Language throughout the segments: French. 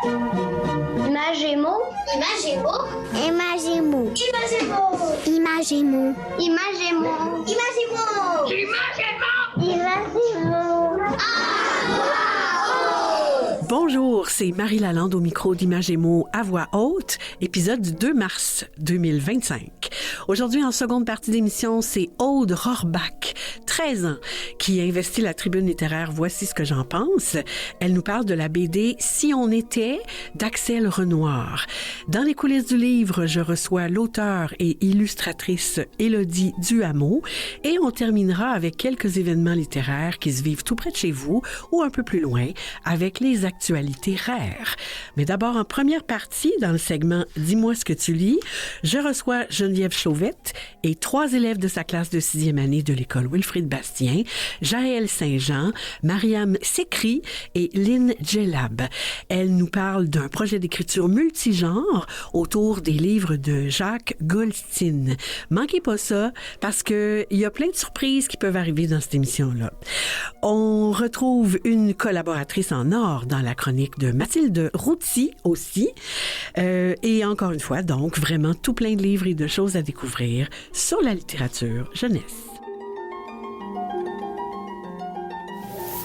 Imagemo. Imagemo. Imagemo. Imagemo. Imagemo. Imagemo. Imagemo. Bonjour, c'est Marie Lalande au micro d'Imagemo à voix haute, épisode du 2 mars 2025. Aujourd'hui, en seconde partie d'émission, c'est Aude Rohrbach, 13 ans, qui investit la tribune littéraire Voici ce que j'en pense. Elle nous parle de la BD Si on était d'Axel Renoir. Dans les coulisses du livre, je reçois l'auteure et illustratrice Élodie Duhamel et on terminera avec quelques événements littéraires qui se vivent tout près de chez vous ou un peu plus loin avec les actualités rares. Mais d'abord, en première partie, dans le segment Dis-moi ce que tu lis, je reçois Geneviève Chauvette et 3 élèves de sa classe de 6e année de l'école Wilfrid Bastien, Jaël Saint-Jean, Mariam Sekri et Lynn Djellab. Elles nous parlent d'un projet d'écriture multigenre autour des livres de Jacques Goldstein. Manquez pas ça parce que il y a plein de surprises qui peuvent arriver dans cette émission-là. On retrouve une collaboratrice en or dans la chronique de Mathilde Routy aussi. Et encore une fois, donc, vraiment tout plein de livres et de choses à découvrir sur la littérature jeunesse.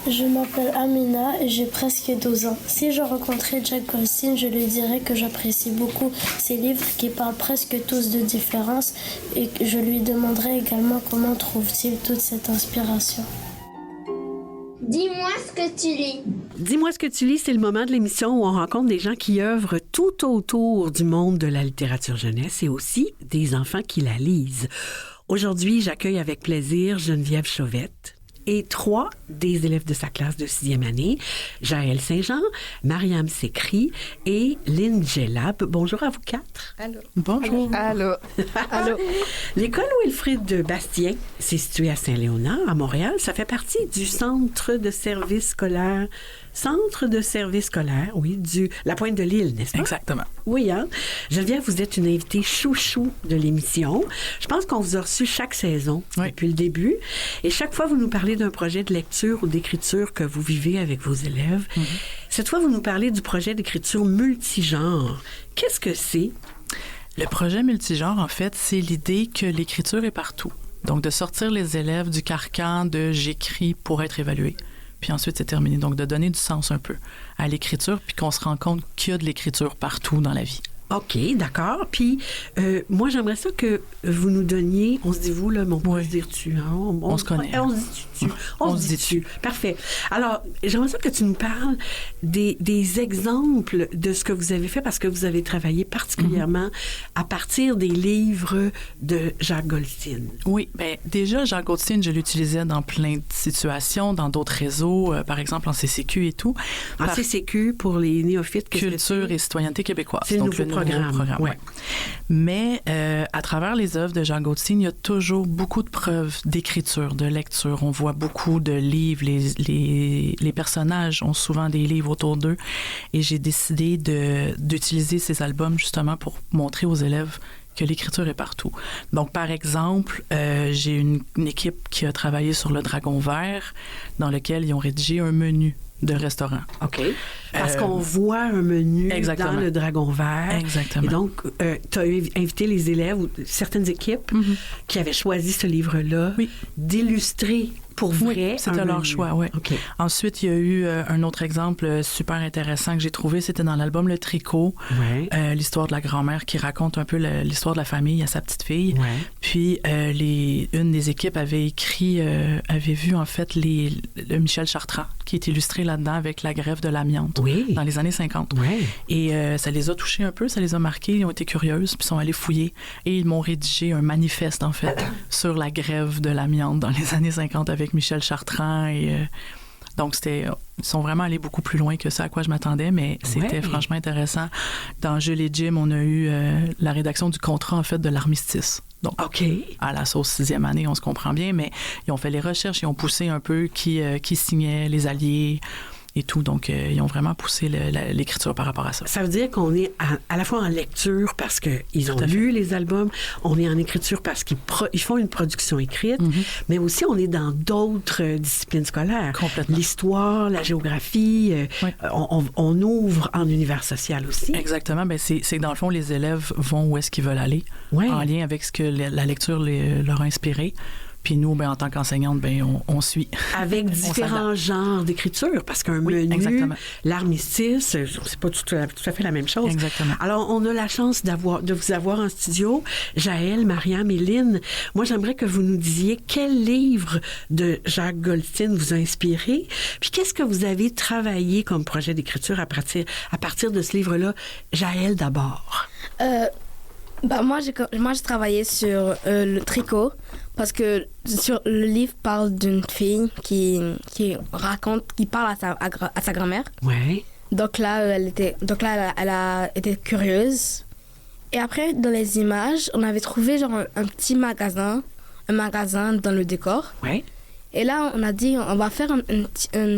Je m'appelle Amina et j'ai presque 12 ans. Si je rencontrais Jack Goldstein, je lui dirais que j'apprécie beaucoup ses livres qui parlent presque tous de différence et je lui demanderais également comment trouve-t-il toute cette inspiration. Dis-moi ce que tu lis. Dis-moi ce que tu lis, c'est le moment de l'émission où on rencontre des gens qui œuvrent tout autour du monde de la littérature jeunesse et aussi des enfants qui la lisent. Aujourd'hui, j'accueille avec plaisir Geneviève Chauvette et 3 des élèves de sa classe de 6e année, Jaël Saint-Jean, Mariam Sekri et Lynn Djellab. Bonjour à vous 4. Allô. Bonjour. Allô. Allô. L'école Wilfrid Bastien, c'est situé à Saint-Léonard, à Montréal. Ça fait partie du centre de service scolaire. Centre de service scolaire, oui, la Pointe de l'Île, n'est-ce pas? Exactement. Oui, hein? Geneviève, vous êtes une invitée chouchou de l'émission. Je pense qu'on vous a reçu chaque saison depuis le début. Et chaque fois, vous nous parlez d'un projet de lecture ou d'écriture que vous vivez avec vos élèves. Mm-hmm. Cette fois, vous nous parlez du projet d'écriture multigenre. Qu'est-ce que c'est? Le projet multigenre, en fait, c'est l'idée que l'écriture est partout. Donc, de sortir les élèves du carcan de « j'écris pour être évalué ». Puis ensuite, c'est terminé. Donc, de donner du sens un peu à l'écriture, puis qu'on se rend compte qu'il y a de l'écriture partout dans la vie. OK, d'accord. Puis, moi, j'aimerais ça que vous nous donniez, on se dit vous, là, mais on peut se dire tu. Hein? On se connaît. On se dit tu. On se dit tu. Parfait. Alors, j'aimerais ça que tu nous parles des exemples de ce que vous avez fait, parce que vous avez travaillé particulièrement à partir des livres de Jacques Goldstein. Oui, bien, déjà, Jacques Goldstein, je l'utilisais dans plein de situations, dans d'autres réseaux, par exemple en CCQ et tout. En CCQ, pour les néophytes. Culture et citoyenneté québécoise. C'est donc le programme. Ouais. Mais à travers les œuvres de Jacques Goldstein, il y a toujours beaucoup de preuves d'écriture, de lecture. On voit beaucoup de livres. Les personnages ont souvent des livres autour d'eux. Et j'ai décidé d'utiliser ces albums justement pour montrer aux élèves que l'écriture est partout. Donc, par exemple, j'ai une équipe qui a travaillé sur le Dragon Vert, dans lequel ils ont rédigé un menu de restaurant. OK. Parce qu'on voit un menu dans le Dragon Vert. Exactement. Et donc, tu as invité les élèves ou certaines équipes qui avaient choisi ce livre-là d'illustrer pour vrai. Oui, c'était leur choix, oui. Okay. Ensuite, il y a eu un autre exemple super intéressant que j'ai trouvé, c'était dans l'album Le Tricot, l'histoire de la grand-mère qui raconte un peu l'histoire de la famille à sa petite fille. Ouais. Puis, une des équipes avait vu en fait le Michel Chartrand qui est illustré là-dedans avec la grève de l'amiante dans les années 50. Ouais. Et ça les a touchés un peu, ça les a marqués, ils ont été curieuses, puis sont allés fouiller et ils m'ont rédigé un manifeste en fait sur la grève de l'amiante dans les années 50 avec Michel Chartrand et donc ils sont vraiment allés beaucoup plus loin que ça à quoi je m'attendais, mais c'était franchement intéressant. Dans Jules et Jim, on a eu la rédaction du contrat en fait de l'armistice. Donc, à la sauce 6e année, on se comprend bien, mais ils ont fait les recherches, ils ont poussé un peu qui signait les alliés. et tout. Donc, ils ont vraiment poussé l'écriture par rapport à ça. Ça veut dire qu'on est à la fois en lecture parce qu'ils ont lu les albums, on est en écriture parce qu'ils font une production écrite, mais aussi on est dans d'autres disciplines scolaires. Complètement. L'histoire, la géographie, on ouvre en univers social aussi. Exactement. Ben, c'est dans le fond, les élèves vont où est-ce qu'ils veulent aller, en lien avec ce que la lecture leur a inspiré. Puis nous, ben, en tant qu'enseignante, ben, on suit. Avec différents genres d'écriture, parce qu'un menu, l'armistice, c'est pas tout à fait la même chose. Exactement. Alors, on a la chance de vous avoir en studio. Jaël, Mariam et Lynn, moi, j'aimerais que vous nous disiez quel livre de Jacques Goldstein vous a inspiré, puis qu'est-ce que vous avez travaillé comme projet d'écriture à partir de ce livre-là. Jaël, d'abord. Moi, j'ai travaillé sur le tricot parce que le livre parle d'une fille qui parle à sa grand-mère. Ouais. Donc là, elle a été curieuse. Et après, dans les images, on avait trouvé genre un petit magasin dans le décor. Ouais. Et là, on a dit, on va faire une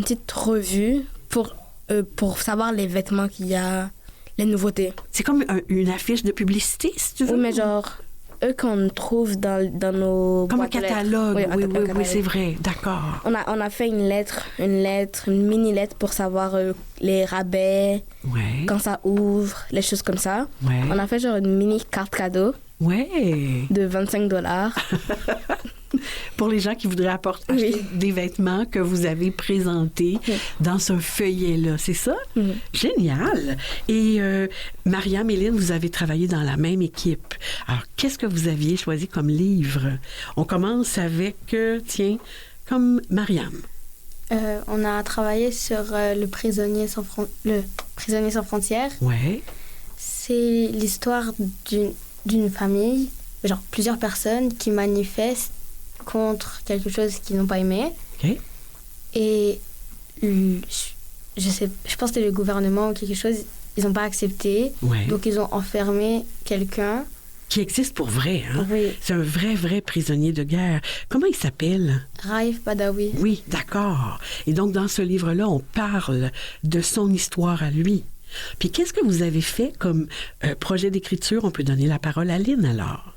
petite revue pour savoir les vêtements qu'il y a, les nouveautés. C'est comme une affiche de publicité, si tu veux. Oui, mais genre, eux qu'on trouve dans nos comme un boîtes aux catalogue. lettres. Oui, c'est vrai. D'accord. On a fait une mini-lettre pour savoir les rabais, quand ça ouvre, les choses comme ça. Ouais. On a fait genre une mini carte cadeau de $25. Pour les gens qui voudraient acheter des vêtements que vous avez présentés dans ce feuillet-là, c'est ça? Génial! Et Mariam et Lynn, vous avez travaillé dans la même équipe. Alors, qu'est-ce que vous aviez choisi comme livre? On commence avec, comme Mariam. On a travaillé sur le prisonnier sans frontières. Ouais. C'est l'histoire d'une famille, genre plusieurs personnes qui manifestent contre quelque chose qu'ils n'ont pas aimé. OK. Et je pense que c'était le gouvernement ou quelque chose, ils n'ont pas accepté. Ouais. Donc ils ont enfermé quelqu'un. Qui existe pour vrai, hein? Oui. C'est un vrai prisonnier de guerre. Comment il s'appelle? Raif Badawi. Oui, d'accord. Et donc, dans ce livre-là, on parle de son histoire à lui. Puis, qu'est-ce que vous avez fait comme projet d'écriture? On peut donner la parole à Lynn, alors.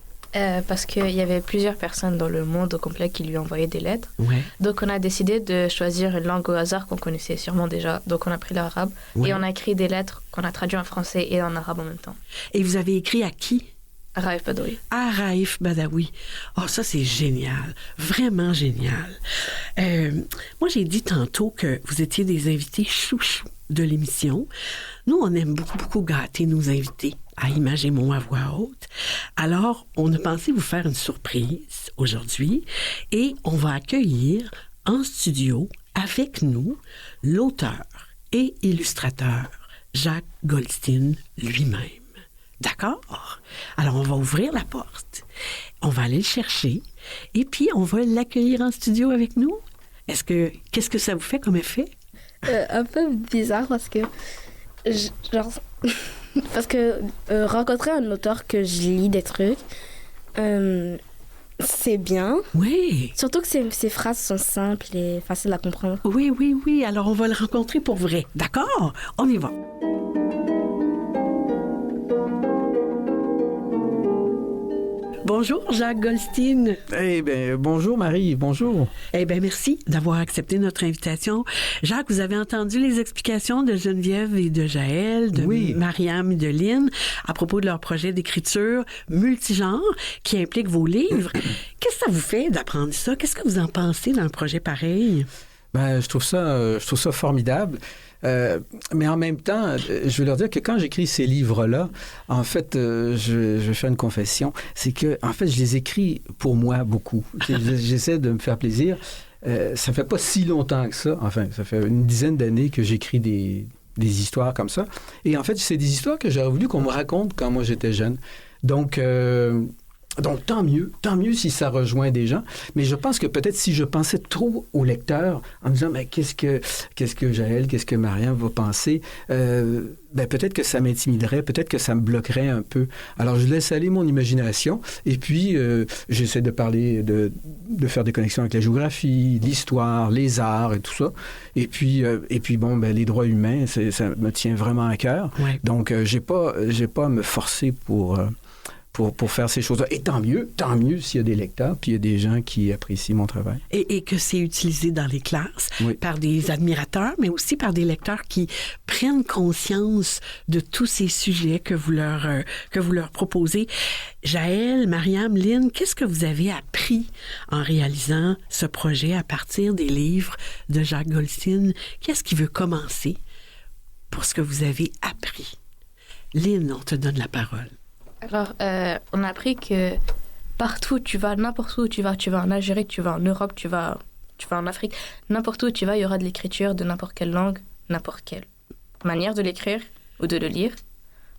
Parce qu'il y avait plusieurs personnes dans le monde au complet qui lui envoyaient des lettres. Ouais. Donc, on a décidé de choisir une langue au hasard qu'on connaissait sûrement déjà. Donc, on a pris l'arabe et on a écrit des lettres qu'on a traduites en français et en arabe en même temps. Et vous avez écrit à qui? Raif Badawi. Ah, Raif Badawi. Oh, ça, c'est génial. Vraiment génial. Moi, j'ai dit tantôt que vous étiez des invités chouchous de l'émission. Nous, on aime beaucoup gâter nos invités à Images et mots à voix haute. Alors, on a pensé vous faire une surprise aujourd'hui et on va accueillir en studio avec nous l'auteur et illustrateur Jacques Goldstein lui-même. D'accord? Alors, on va ouvrir la porte, on va aller le chercher et puis on va l'accueillir en studio avec nous. Qu'est-ce que ça vous fait comme effet? Un peu bizarre parce que rencontrer un auteur que je lis des trucs, c'est bien. Oui. Surtout que ses phrases sont simples et faciles à comprendre. Oui. Alors, on va le rencontrer pour vrai. D'accord? On y va. Bonjour, Jacques Goldstein. Eh bien, bonjour Marie, bonjour. Eh bien, merci d'avoir accepté notre invitation. Jacques, vous avez entendu les explications de Geneviève et de Jaël, de Mariam et de Lynn à propos de leur projet d'écriture multigenre qui implique vos livres. Qu'est-ce que ça vous fait d'apprendre ça? Qu'est-ce que vous en pensez d'un projet pareil? Ben, je trouve ça formidable. Mais en même temps, je veux leur dire que quand j'écris ces livres-là, en fait, je vais faire une confession, c'est que, en fait, je les écris pour moi beaucoup. J'essaie de me faire plaisir. Ça fait pas si longtemps que ça. Enfin, ça fait une dizaine d'années que j'écris des histoires comme ça. Et en fait, c'est des histoires que j'aurais voulu qu'on me raconte quand moi j'étais jeune. Donc, Donc, tant mieux si ça rejoint des gens. Mais je pense que peut-être si je pensais trop au lecteur, en me disant, mais qu'est-ce que Jaël, qu'est-ce que Mariam va penser, peut-être que ça m'intimiderait, peut-être que ça me bloquerait un peu. Alors, je laisse aller mon imagination et puis j'essaie de parler, de faire des connexions avec la géographie, l'histoire, les arts et tout ça. Et puis les droits humains, ça me tient vraiment à cœur. Ouais. Donc, j'ai pas à me forcer pour faire ces choses-là. Et tant mieux s'il y a des lecteurs, puis il y a des gens qui apprécient mon travail. Et que c'est utilisé dans les classes par des admirateurs, mais aussi par des lecteurs qui prennent conscience de tous ces sujets que vous leur proposez. Jaël, Mariam, Lynn, qu'est-ce que vous avez appris en réalisant ce projet à partir des livres de Jacques Goldstein? Qu'est-ce qui veut commencer pour ce que vous avez appris? Lynn, on te donne la parole. Alors, on a appris que partout où tu vas, n'importe où tu vas en Algérie, tu vas en Europe, tu vas en Afrique, n'importe où tu vas, il y aura de l'écriture de n'importe quelle langue, n'importe quelle manière de l'écrire ou de le lire.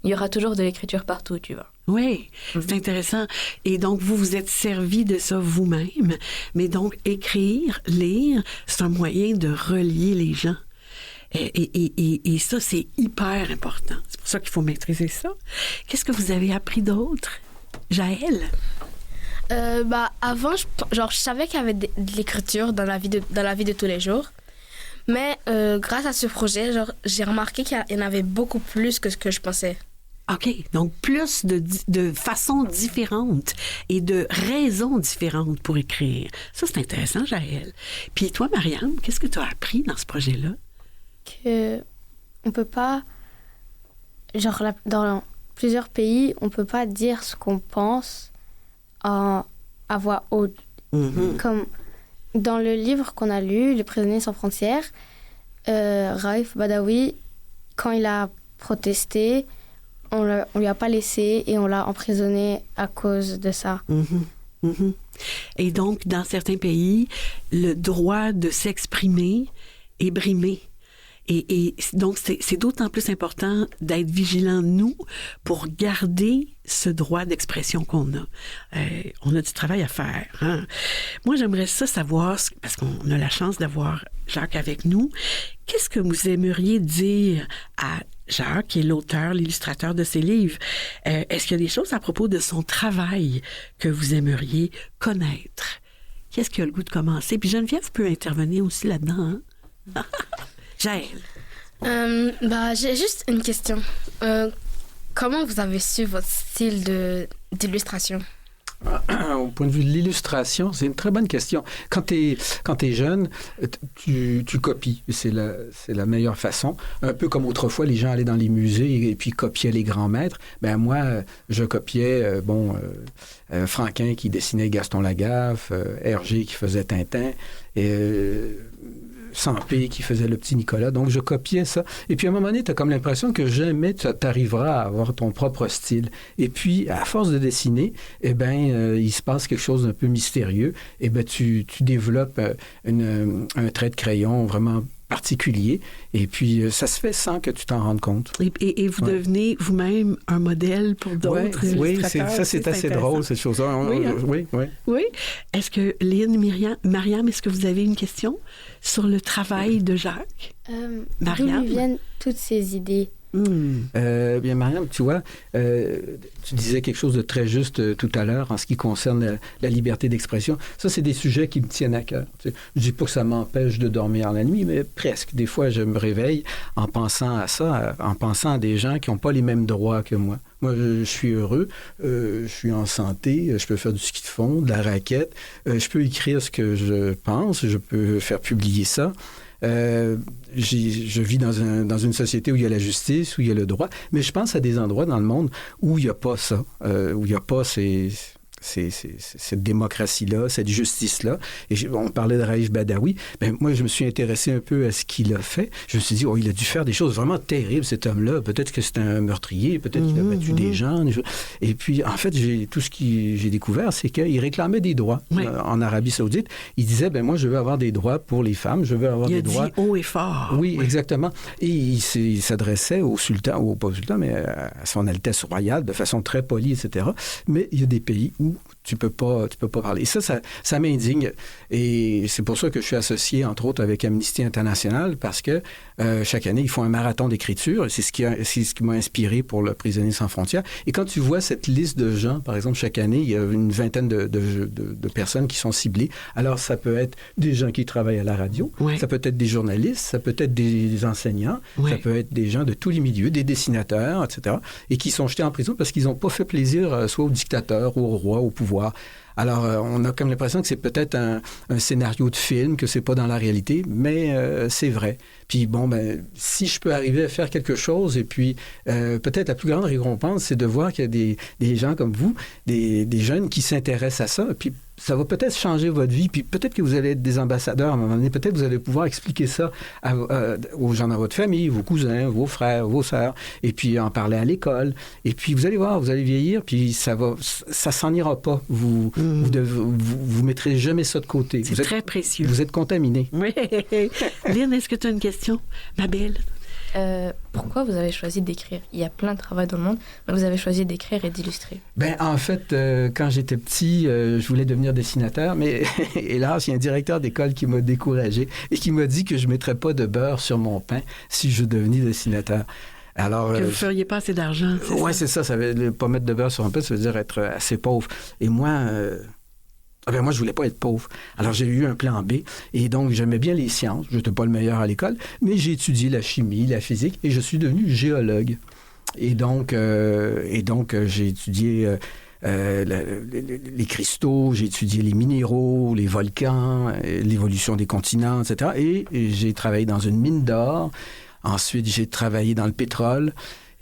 Il y aura toujours de l'écriture partout où tu vas. Oui, c'est intéressant. Et donc, vous vous êtes servi de ça vous-même. Mais donc, écrire, lire, c'est un moyen de relier les gens. Et ça, c'est hyper important. C'est pour ça qu'il faut maîtriser ça. Qu'est-ce que vous avez appris d'autre, Jaël? Avant, je savais qu'il y avait de l'écriture dans la vie de tous les jours. Mais grâce à ce projet, j'ai remarqué qu'il y en avait beaucoup plus que ce que je pensais. OK. Donc, plus de façons différentes et de raisons différentes pour écrire. Ça, c'est intéressant, Jaël. Puis toi, Mariam, qu'est-ce que tu as appris dans ce projet-là? On peut pas, dans plusieurs pays, on peut pas dire ce qu'on pense à voix haute. Mm-hmm. Comme dans le livre qu'on a lu, Les prisonniers sans frontières, Raif Badawi, quand il a protesté, on lui a pas laissé et on l'a emprisonné à cause de ça. Mm-hmm. Mm-hmm. Et donc, dans certains pays, le droit de s'exprimer est brimé. Et donc, c'est d'autant plus important d'être vigilant, nous, pour garder ce droit d'expression qu'on a. On a du travail à faire. Hein? Moi, j'aimerais ça savoir, parce qu'on a la chance d'avoir Jacques avec nous, qu'est-ce que vous aimeriez dire à Jacques, qui est l'auteur, l'illustrateur de ces livres? Est-ce qu'il y a des choses à propos de son travail que vous aimeriez connaître? Qu'est-ce qui a le goût de commencer? Puis Geneviève peut intervenir aussi là-dedans. Hein? Jaël. J'ai juste une question. Comment vous avez su votre style d'illustration? Au point de vue de l'illustration, c'est une très bonne question. Quand tu es jeune, tu copies. C'est la meilleure façon. Un peu comme autrefois, les gens allaient dans les musées et puis copiaient les grands maîtres. Ben moi, je copiais Franquin qui dessinait Gaston Lagaffe, Hergé qui faisait Tintin, et Sampé qui faisait le petit Nicolas. Donc, je copiais ça. Et puis, à un moment donné, tu as comme l'impression que jamais tu arriveras à avoir ton propre style. Et puis, à force de dessiner, il se passe quelque chose d'un peu mystérieux. Et tu développes un trait de crayon vraiment particulier. Et puis, ça se fait sans que tu t'en rendes compte. Et vous devenez vous-même un modèle pour d'autres illustrateurs. Oui, c'est assez drôle, cette chose-là. Oui. Est-ce que, Lynn, Mariam, est-ce que vous avez une question sur le travail de Jacques? Mariam? D'où viennent toutes ces idées? Bien, Mariam, tu vois, tu disais quelque chose de très juste tout à l'heure en ce qui concerne la liberté d'expression. Ça, c'est des sujets qui me tiennent à cœur. Tu sais, je dis pas que ça m'empêche de dormir la nuit, mais presque. Des fois, je me réveille en pensant à ça, en pensant à des gens qui n'ont pas les mêmes droits que moi. Moi, je suis heureux, je suis en santé, je peux faire du ski de fond, de la raquette, je peux écrire ce que je pense, je peux faire publier ça. Je vis dans une société où il y a la justice, où il y a le droit, mais je pense à des endroits dans le monde où il n'y a pas ça, où il n'y a pas cette démocratie-là, cette justice-là. Et on parlait de Raif Badawi. Moi, je me suis intéressé un peu à ce qu'il a fait. Je me suis dit, il a dû faire des choses vraiment terribles, cet homme-là. Peut-être que c'est un meurtrier, peut-être qu'il a battu des gens. Et puis, en fait, tout ce que j'ai découvert, c'est qu'il réclamait des droits en Arabie Saoudite. Il disait, moi, je veux avoir des droits pour les femmes, je veux avoir des droits... Il a dit haut et fort. Oui, exactement. Et il s'adressait au sultan, ou pas au sultan, mais à son Altesse royale, de façon très polie, etc. Mais il y a des pays où tout, tu peux pas parler. Et ça m'indigne. Et c'est pour ça que je suis associé, entre autres, avec Amnesty International, parce que chaque année, ils font un marathon d'écriture. C'est ce qui m'a inspiré pour le Prisonniers sans frontières. Et quand tu vois cette liste de gens, par exemple, chaque année, il y a une vingtaine de personnes qui sont ciblées. Alors, ça peut être des gens qui travaillent à la radio, ça peut être des journalistes, ça peut être des enseignants, ça peut être des gens de tous les milieux, des dessinateurs, etc., et qui sont jetés en prison parce qu'ils n'ont pas fait plaisir soit au dictateur, ou au roi, au pouvoir. Alors, on a comme l'impression que c'est peut-être un scénario de film, que c'est pas dans la réalité, mais c'est vrai. Puis bon, si je peux arriver à faire quelque chose, et puis peut-être la plus grande récompense, c'est de voir qu'il y a des gens comme vous, des jeunes qui s'intéressent à ça, puis ça va peut-être changer votre vie, puis peut-être que vous allez être des ambassadeurs à un moment donné, peut-être que vous allez pouvoir expliquer ça aux gens dans votre famille, vos cousins, vos frères, vos sœurs, et puis en parler à l'école. Et puis vous allez voir, vous allez vieillir, puis ça s'en ira pas. Vous mettrez jamais ça de côté. C'est très précieux. Vous êtes contaminé. Oui. Lynn, est-ce que tu as une question? Ma belle? Pourquoi vous avez choisi d'écrire? Il y a plein de travail dans le monde, mais vous avez choisi d'écrire et d'illustrer. En fait, quand j'étais petit, je voulais devenir dessinateur, mais hélas, il y a un directeur d'école qui m'a découragé et qui m'a dit que je ne mettrais pas de beurre sur mon pain si je devenais dessinateur. Alors, que vous ne feriez pas assez d'argent, c'est ça? Oui, c'est ça. Ça veut pas mettre de beurre sur un pain, ça veut dire être assez pauvre. Et moi... moi, je voulais pas être pauvre. Alors, j'ai eu un plan B. Et donc, j'aimais bien les sciences. Je n'étais pas le meilleur à l'école, mais j'ai étudié la chimie, la physique, et je suis devenu géologue. Et donc j'ai étudié les cristaux, j'ai étudié les minéraux, les volcans, l'évolution des continents, etc. Et j'ai travaillé dans une mine d'or. Ensuite, j'ai travaillé dans le pétrole.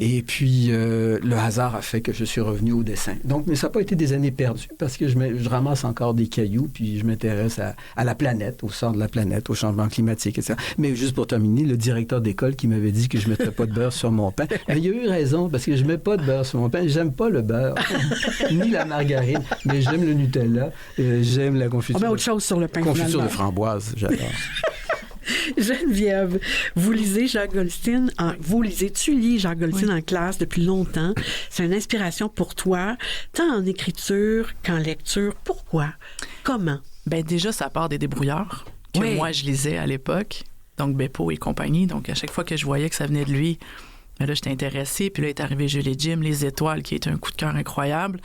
Et puis, le hasard a fait que je suis revenu au dessin. Donc, mais ça n'a pas été des années perdues parce que je ramasse encore des cailloux puis je m'intéresse à la planète, au sort de la planète, au changement climatique, etc. Mais juste pour terminer, le directeur d'école qui m'avait dit que je ne mettrais pas de beurre sur mon pain, il a eu raison parce que je ne mets pas de beurre sur mon pain. J'aime pas le beurre, ni la margarine, mais j'aime le Nutella, j'aime la confiture. On met autre chose sur le pain. Confiture de framboise, j'adore. Geneviève, vous lisez Jacques Goldstein, tu lis Jacques Goldstein en classe depuis longtemps. C'est une inspiration pour toi, tant en écriture qu'en lecture. Pourquoi? Comment? Déjà, ça part des débrouillards que moi, je lisais à l'époque, donc Beppo et compagnie. Donc, à chaque fois que je voyais que ça venait de lui, là, j'étais intéressée. Puis là, est arrivé Jules et Jim, Les Étoiles, qui est un coup de cœur incroyable.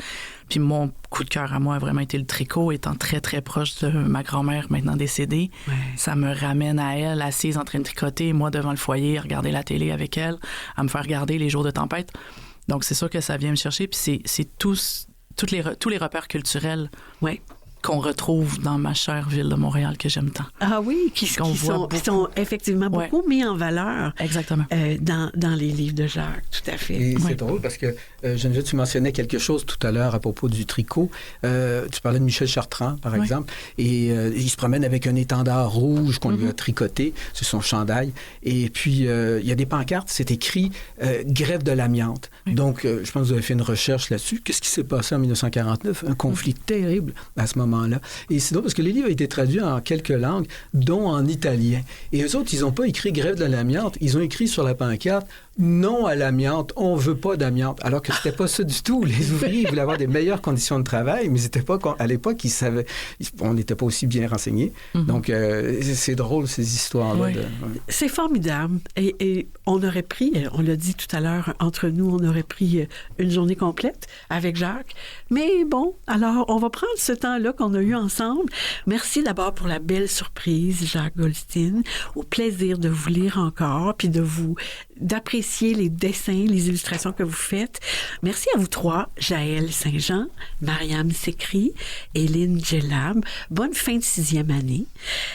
Puis mon coup de cœur à moi a vraiment été le tricot, étant très, très proche de ma grand-mère, maintenant décédée. Ouais. Ça me ramène à elle, assise en train de tricoter, moi devant le foyer, à regarder la télé avec elle, à me faire regarder les jours de tempête. Donc, c'est sûr que ça vient me chercher. Puis c'est tous les repères culturels qu'on retrouve dans ma chère ville de Montréal que j'aime tant. Ah oui, qui sont effectivement beaucoup mis en valeur. Exactement. Dans les livres de Jacques, tout à fait. Et c'est drôle parce que, Geneviève, tu mentionnais quelque chose tout à l'heure à propos du tricot. Tu parlais de Michel Chartrand, par exemple, et il se promène avec un étendard rouge qu'on lui a tricoté, c'est son chandail, et puis il y a des pancartes, c'est écrit « Grève de l'amiante ». Donc, je pense que vous avez fait une recherche là-dessus. Qu'est-ce qui s'est passé en 1949? Un conflit terrible à ce moment-là. Et c'est drôle parce que les livres ont été traduits en quelques langues, dont en italien. Et eux autres, ils n'ont pas écrit « Grève de l'amiante », ils ont écrit sur la pancarte « Non à l'amiante, on ne veut pas d'amiante ». Alors que c'était pas ça du tout. Les ouvriers voulaient avoir des meilleures conditions de travail, mais c'était pas à l'époque, ils savaient, on n'était pas aussi bien renseignés. Donc, c'est drôle, ces histoires-là. C'est formidable. Et on aurait pris, on l'a dit tout à l'heure, entre nous, on aurait pris une journée complète avec Jacques. Mais bon, alors, on va prendre ce temps-là qu'on a eu ensemble. Merci d'abord pour la belle surprise, Jacques Goldstein. Au plaisir de vous lire encore, puis d'apprécier les dessins, les illustrations que vous faites. Merci à vous trois, Jaël Saint-Jean, Mariam Sécry et Lynn Gelab. Bonne fin de 6e année.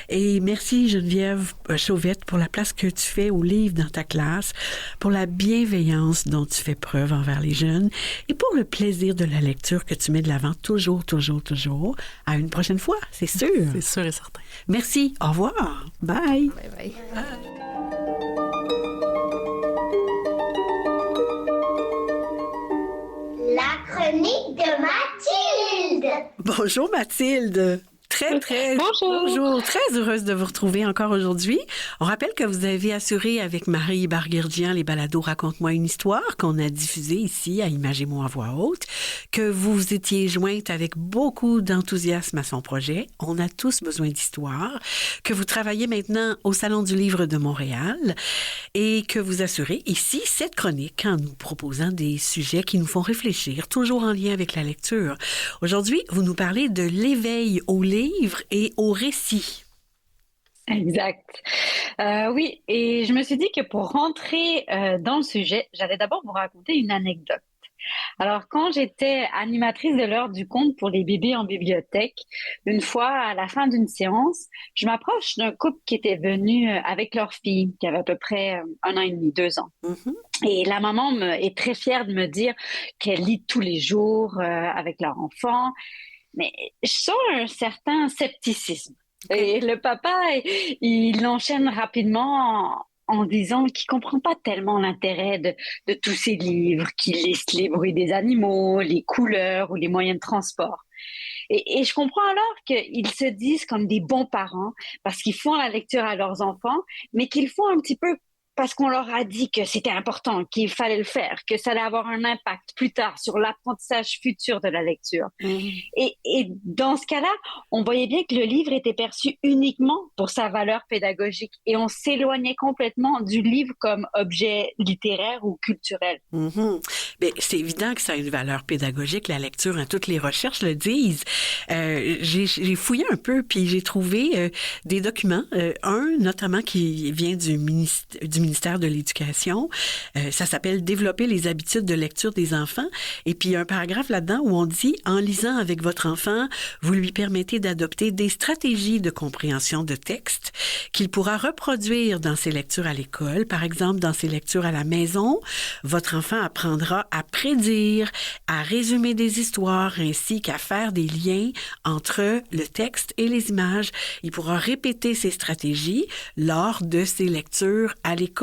Et merci Geneviève Chauvette pour la place que tu fais au livre dans ta classe, pour la bienveillance dont tu fais preuve envers les jeunes et pour le plaisir de la lecture que tu mets de l'avant toujours. À une prochaine fois, c'est sûr. C'est sûr et certain. Merci. Au revoir. Bye. Bye bye. La chronique de Mathilde. Bonjour Mathilde. Bonjour. Très heureuse de vous retrouver encore aujourd'hui. On rappelle que vous avez assuré avec Marie Barguerdjian les balados Raconte-moi une histoire qu'on a diffusé ici à Images et mots à voix haute, que vous étiez jointe avec beaucoup d'enthousiasme à son projet. On a tous besoin d'histoire, que vous travaillez maintenant au Salon du Livre de Montréal et que vous assurez ici cette chronique en nous proposant des sujets qui nous font réfléchir, toujours en lien avec la lecture. Aujourd'hui, vous nous parlez de l'éveil au livre et au récit. Exact. Oui, et je me suis dit que pour rentrer dans le sujet, j'allais d'abord vous raconter une anecdote. Alors, quand j'étais animatrice de l'heure du conte pour les bébés en bibliothèque, une fois, à la fin d'une séance, je m'approche d'un couple qui était venu avec leur fille, qui avait à peu près 1 an et demi, 2 ans. Mm-hmm. Et la maman est très fière de me dire qu'elle lit tous les jours avec leur enfant, mais je sens un certain scepticisme. Et le papa, il enchaîne rapidement en disant qu'il comprend pas tellement l'intérêt de tous ces livres, qui listent les bruits des animaux, les couleurs ou les moyens de transport. Et je comprends alors qu'ils se disent comme des bons parents parce qu'ils font la lecture à leurs enfants, mais qu'ils font un petit peu parce qu'on leur a dit que c'était important, qu'il fallait le faire, que ça allait avoir un impact plus tard sur l'apprentissage futur de la lecture. Mmh. Et dans ce cas-là, on voyait bien que le livre était perçu uniquement pour sa valeur pédagogique et on s'éloignait complètement du livre comme objet littéraire ou culturel. Mmh. Bien, c'est évident que ça a une valeur pédagogique, la lecture, hein, toutes les recherches le disent. J'ai fouillé un peu, puis j'ai trouvé des documents, un notamment qui vient du ministère de l'Éducation. Ça s'appelle « Développer les habitudes de lecture des enfants ». Et puis, il y a un paragraphe là-dedans où on dit « En lisant avec votre enfant, vous lui permettez d'adopter des stratégies de compréhension de texte qu'il pourra reproduire dans ses lectures à l'école. Par exemple, dans ses lectures à la maison, votre enfant apprendra à prédire, à résumer des histoires ainsi qu'à faire des liens entre le texte et les images. Il pourra répéter ces stratégies lors de ses lectures à l'école. »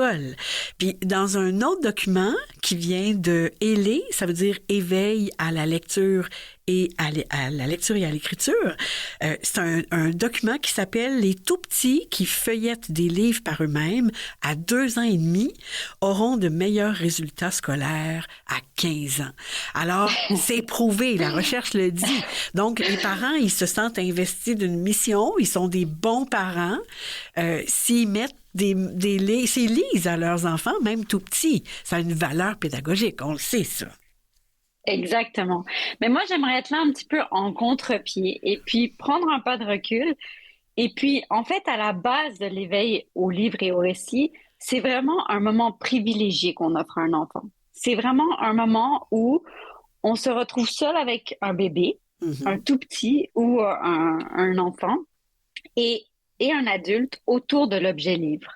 Puis, dans un autre document qui vient de ELE, ça veut dire « Éveil à la lecture et à la lecture et à l'écriture », c'est un document qui s'appelle « Les tout-petits qui feuillettent des livres par eux-mêmes à 2 ans et demi auront de meilleurs résultats scolaires à 15 ans ». Alors, c'est prouvé, la recherche le dit. Donc, les parents, ils se sentent investis d'une mission, ils sont des bons parents s'ils mettent s'ils lisent à leurs enfants, même tout petits. Ça a une valeur pédagogique, on le sait, ça. Exactement. Mais moi, j'aimerais être là un petit peu en contre-pied et puis prendre un pas de recul. Et puis, en fait, à la base de l'éveil au livre et au récit, c'est vraiment un moment privilégié qu'on offre à un enfant. C'est vraiment un moment où on se retrouve seul avec un bébé, un tout petit ou un enfant, et un adulte autour de l'objet livre.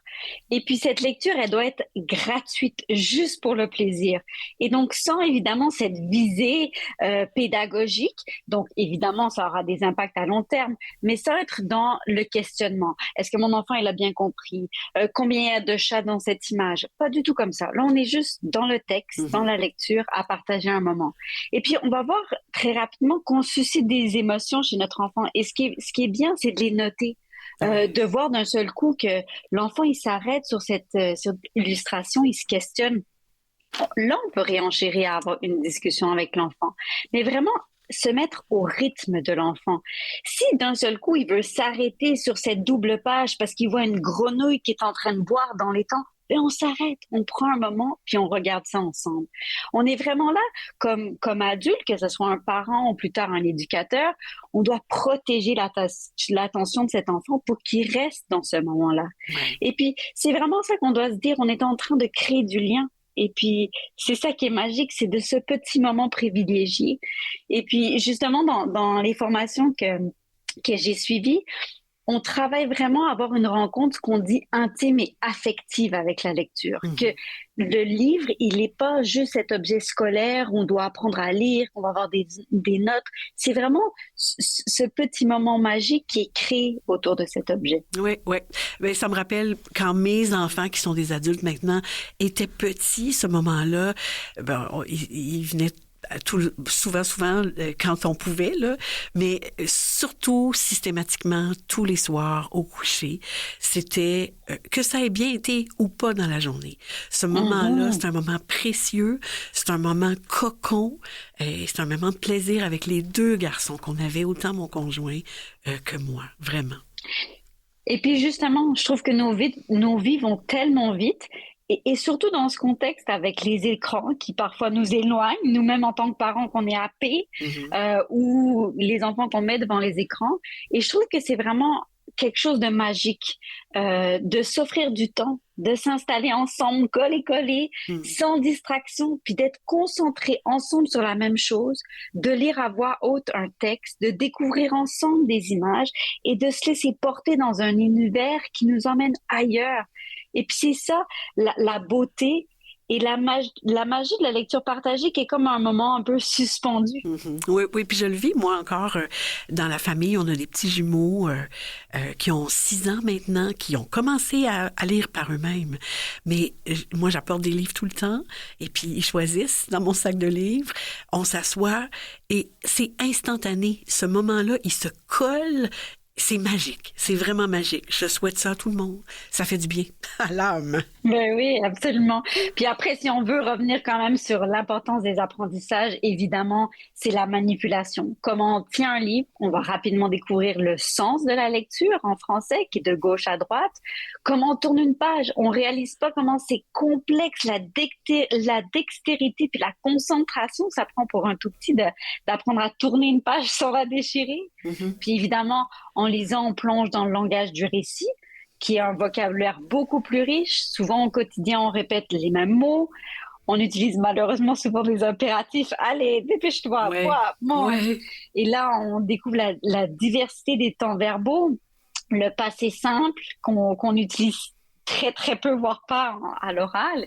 Et puis cette lecture, elle doit être gratuite, juste pour le plaisir. Et donc sans évidemment cette visée pédagogique, donc évidemment ça aura des impacts à long terme, mais sans être dans le questionnement. Est-ce que mon enfant il a bien compris? Combien il y a de chats dans cette image? Pas du tout comme ça. Là on est juste dans le texte, dans la lecture, à partager un moment. Et puis on va voir très rapidement qu'on suscite des émotions chez notre enfant. Et ce qui est bien, c'est de les noter. De voir d'un seul coup que l'enfant, il s'arrête sur cette illustration, il se questionne. Là, on peut réenchérir à avoir une discussion avec l'enfant. Mais vraiment, se mettre au rythme de l'enfant. Si d'un seul coup, il veut s'arrêter sur cette double page parce qu'il voit une grenouille qui est en train de boire dans l'étang, ben on s'arrête, on prend un moment, puis on regarde ça ensemble. On est vraiment là, comme adulte, que ce soit un parent ou plus tard un éducateur, on doit protéger l'attention de cet enfant pour qu'il reste dans ce moment-là. Ouais. Et puis, c'est vraiment ça qu'on doit se dire, on est en train de créer du lien. Et puis, c'est ça qui est magique, c'est de ce petit moment privilégié. Et puis, justement, dans les formations que j'ai suivies, on travaille vraiment à avoir une rencontre qu'on dit intime et affective avec la lecture. Que le livre, il n'est pas juste cet objet scolaire où on doit apprendre à lire, qu'on va avoir des notes. C'est vraiment ce petit moment magique qui est créé autour de cet objet. Oui, oui. Mais ça me rappelle quand mes enfants, qui sont des adultes maintenant, étaient petits, ce moment-là, ils venaient souvent, quand on pouvait, là, mais surtout systématiquement tous les soirs au coucher, c'était que ça ait bien été ou pas dans la journée. Ce moment-là, c'est un moment précieux, c'est un moment cocon, et c'est un moment de plaisir avec les deux garçons qu'on avait, autant mon conjoint que moi, vraiment. Et puis justement, je trouve que nos vies vont tellement vite. Et surtout dans ce contexte avec les écrans qui parfois nous éloignent, nous-mêmes en tant que parents qu'on est happés, ou les enfants qu'on met devant les écrans. Et je trouve que c'est vraiment quelque chose de magique, de s'offrir du temps, de s'installer ensemble, collés, sans distraction, puis d'être concentrés ensemble sur la même chose, de lire à voix haute un texte, de découvrir ensemble des images et de se laisser porter dans un univers qui nous emmène ailleurs. Et puis c'est ça, la beauté et la magie de la lecture partagée qui est comme un moment un peu suspendu. Oui, puis je le vis, moi encore, dans la famille, on a des petits jumeaux qui ont 6 ans maintenant, qui ont commencé à lire par eux-mêmes. Mais moi, j'apporte des livres tout le temps, et puis ils choisissent dans mon sac de livres, on s'assoit, et c'est instantané. Ce moment-là, ils se collent. C'est magique, c'est vraiment magique. Je souhaite ça à tout le monde. Ça fait du bien à l'âme. Ben oui, absolument. Puis après, si on veut revenir quand même sur l'importance des apprentissages, évidemment, c'est la manipulation. Comment on tient un livre, on va rapidement découvrir le sens de la lecture en français, qui est de gauche à droite. Comment on tourne une page, on réalise pas comment c'est complexe, la dextérité puis la concentration que ça prend pour un tout petit d'apprendre à tourner une page sans la déchirer. Puis évidemment, en lisant, on plonge dans le langage du récit, qui est un vocabulaire beaucoup plus riche. Souvent, au quotidien, on répète les mêmes mots. On utilise malheureusement souvent des impératifs. Allez, dépêche-toi, mange. Ouais. Et là, on découvre la diversité des temps verbaux, le passé simple qu'on utilise très, très peu, voire pas à l'oral.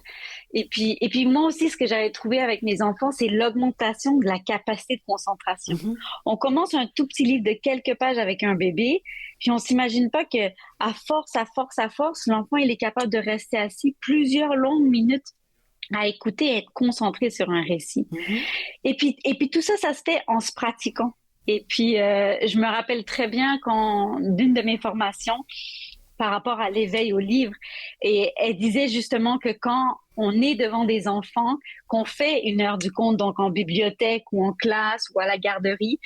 Et puis moi aussi, ce que j'avais trouvé avec mes enfants, c'est l'augmentation de la capacité de concentration. On commence un tout petit livre de quelques pages avec un bébé, puis on s'imagine pas que à force, l'enfant, il est capable de rester assis plusieurs longues minutes à écouter et être concentré sur un récit. Et puis tout ça se fait en se pratiquant. Et puis, je me rappelle très bien d'une de mes formations, par rapport à l'éveil au livre. Et elle disait justement que quand on est devant des enfants, qu'on fait une heure du conte, donc en bibliothèque ou en classe ou à la garderie,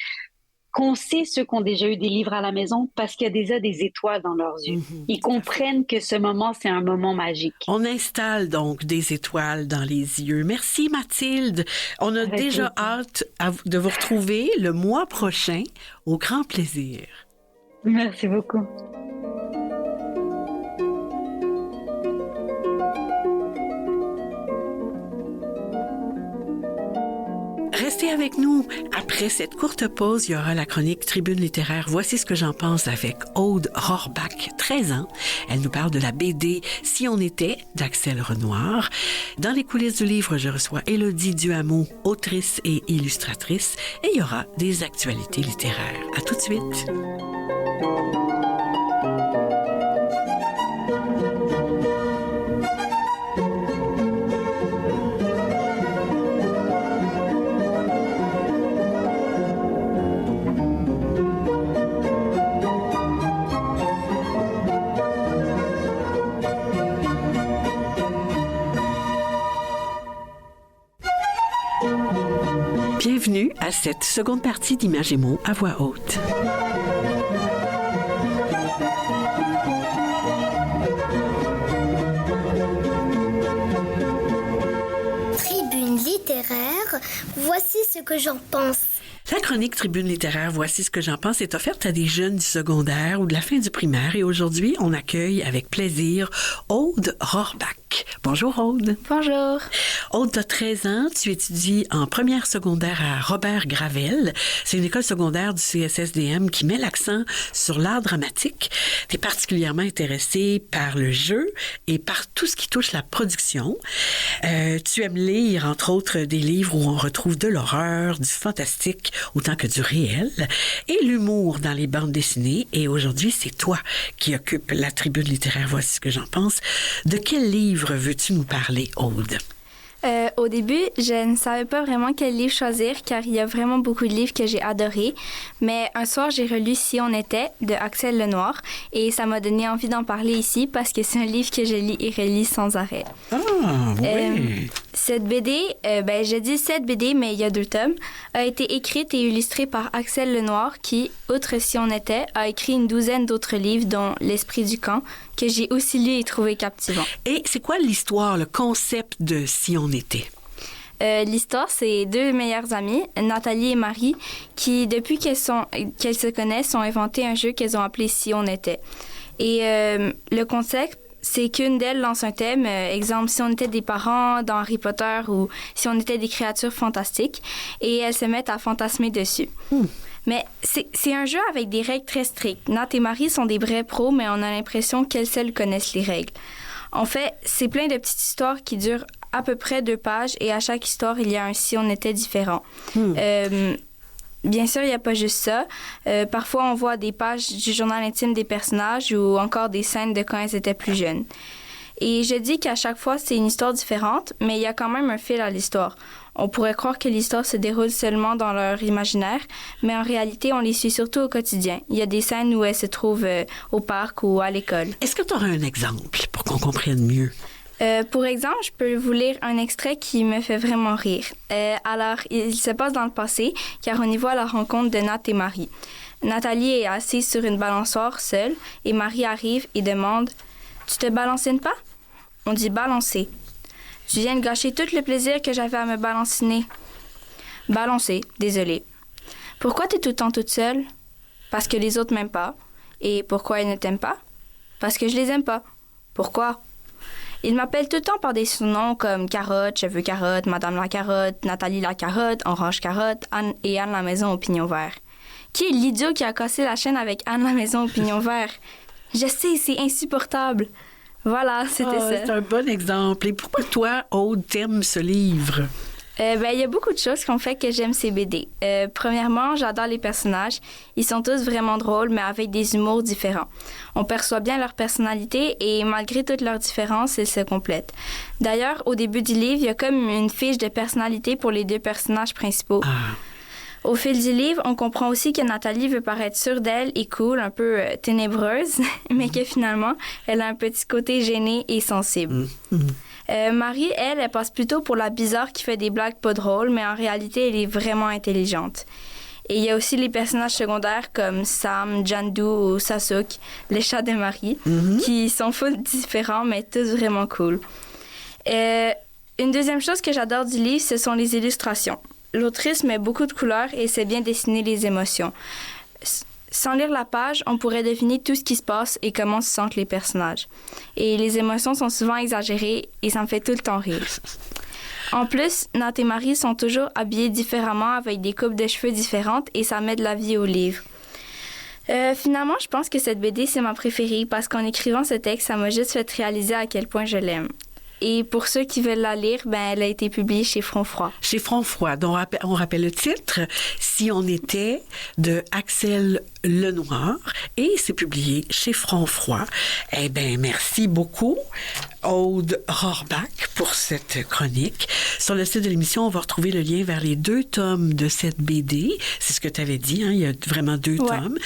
qu'on sait ceux qui ont déjà eu des livres à la maison parce qu'il y a déjà des étoiles dans leurs yeux. Ils comprennent que ce moment, c'est un moment magique. On installe donc des étoiles dans les yeux. Merci Mathilde. On a déjà hâte de vous retrouver le mois prochain. Au grand plaisir. Merci beaucoup. Restez avec nous. Après cette courte pause, il y aura la chronique Tribune littéraire. Voici ce que j'en pense avec Aude Rohrbach, 13 ans. Elle nous parle de la BD Si on était d'Axel Renoir. Dans les coulisses du livre, je reçois Élodie Duhamel, autrice et illustratrice. Et il y aura des actualités littéraires. À tout de suite. Bienvenue à cette seconde partie d'Images et mots à voix haute. Tribune littéraire, voici ce que j'en pense. La chronique Tribune littéraire, voici ce que j'en pense, est offerte à des jeunes du secondaire ou de la fin du primaire. Et aujourd'hui, on accueille avec plaisir Aude Rohrbach. Bonjour Aude. Bonjour. Aude, tu as 13 ans, tu étudies en première secondaire à Robert Gravel. C'est une école secondaire du CSSDM qui met l'accent sur l'art dramatique. Tu es particulièrement intéressée par le jeu et par tout ce qui touche la production. Tu aimes lire, entre autres, des livres où on retrouve de l'horreur, du fantastique, autant que du réel, et l'humour dans les bandes dessinées. Et aujourd'hui, c'est toi qui occupes la tribune littéraire. Voici ce que j'en pense. De quel livre veux-tu nous parler, Aude? Au début, je ne savais pas vraiment quel livre choisir car il y a vraiment beaucoup de livres que j'ai adorés. Mais un soir, j'ai relu Si on était de Axel Lenoir et ça m'a donné envie d'en parler ici parce que c'est un livre que je lis et relis sans arrêt. Ah, oui! Cette BD, je dis cette BD, mais il y a 2 tomes, a été écrite et illustrée par Axel Lenoir qui, outre Si on était, a écrit une 12aine d'autres livres dont L'Esprit du camp, que j'ai aussi lu et trouvé captivant. Et c'est quoi l'histoire, le concept de Si on était? L'histoire, c'est 2 meilleures amies, Nathalie et Marie, qui, depuis qu'elles se connaissent, ont inventé un jeu qu'elles ont appelé Si on était. Et le concept, c'est qu'une d'elles lance un thème, exemple, si on était des parents dans Harry Potter ou si on était des créatures fantastiques, et elles se mettent à fantasmer dessus. Mais c'est un jeu avec des règles très strictes. Nat et Marie sont des vrais pros, mais on a l'impression qu'elles seules connaissent les règles. En fait, c'est plein de petites histoires qui durent à peu près 2 pages, et à chaque histoire, il y a un si on était différent. Bien sûr, il n'y a pas juste ça. Parfois, on voit des pages du journal intime des personnages ou encore des scènes de quand elles étaient plus jeunes. Et je dis qu'à chaque fois, c'est une histoire différente, mais il y a quand même un fil à l'histoire. On pourrait croire que l'histoire se déroule seulement dans leur imaginaire, mais en réalité, on les suit surtout au quotidien. Il y a des scènes où elles se trouvent au parc ou à l'école. Est-ce que tu aurais un exemple pour qu'on comprenne mieux? Pour exemple, je peux vous lire un extrait qui me fait vraiment rire. Alors, il se passe dans le passé, car on y voit la rencontre de Nat et Marie. Nathalie est assise sur une balançoire seule, et Marie arrive et demande « Tu te balancines pas? » On dit « balancer ». « Tu viens de gâcher tout le plaisir que j'avais à me balanciner. »« Balancer, désolée. »« Pourquoi t'es tout le temps toute seule? »« Parce que les autres m'aiment pas. »« Et pourquoi ils ne t'aiment pas? »« Parce que je les aime pas. »« Pourquoi? » Ils m'appellent tout le temps par des surnoms comme Carotte, Cheveux Carotte, Madame la Carotte, Nathalie la Carotte, Orange Carotte, Anne et Anne la Maison au pignon vert. Qui est l'idiot qui a cassé la chaîne avec Anne la Maison au pignon vert? Je sais, c'est insupportable. Voilà, c'était ça. C'est un bon exemple. Et pourquoi toi, Aude, t'aimes ce livre? Il y a beaucoup de choses qui ont fait que j'aime ces BD. Premièrement, j'adore les personnages. Ils sont tous vraiment drôles, mais avec des humours différents. On perçoit bien leur personnalité et malgré toutes leurs différences, ils se complètent. D'ailleurs, au début du livre, il y a comme une fiche de personnalité pour les 2 personnages principaux. Au fil du livre, on comprend aussi que Nathalie veut paraître sûre d'elle et cool, un peu ténébreuse, mais que finalement, elle a un petit côté gêné et sensible. Marie, elle passe plutôt pour la bizarre qui fait des blagues pas drôles, mais en réalité, elle est vraiment intelligente. Et il y a aussi les personnages secondaires comme Sam, Jandu ou Sasuke, les chats de Marie, qui sont full différents, mais tous vraiment cool. Une deuxième chose que j'adore du livre, ce sont les illustrations. L'autrice met beaucoup de couleurs et sait bien dessiner les émotions. Sans lire la page, on pourrait deviner tout ce qui se passe et comment se sentent les personnages. Et les émotions sont souvent exagérées et ça me fait tout le temps rire. En plus, Nat et Marie sont toujours habillées différemment avec des coupes de cheveux différentes et ça met de la vie au livre. Finalement, je pense que cette BD, c'est ma préférée parce qu'en écrivant ce texte, ça m'a juste fait réaliser à quel point je l'aime. Et pour ceux qui veulent la lire, elle a été publiée chez Front Froid. Chez Front Froid. Donc, on rappelle le titre, Si on était, de Axel Lenoir, et c'est publié chez Front Froid. Eh bien, merci beaucoup, Aude Rohrbach, pour cette chronique. Sur le site de l'émission, on va retrouver le lien vers les 2 tomes de cette BD. C'est ce que tu avais dit, hein? Il y a vraiment 2 tomes.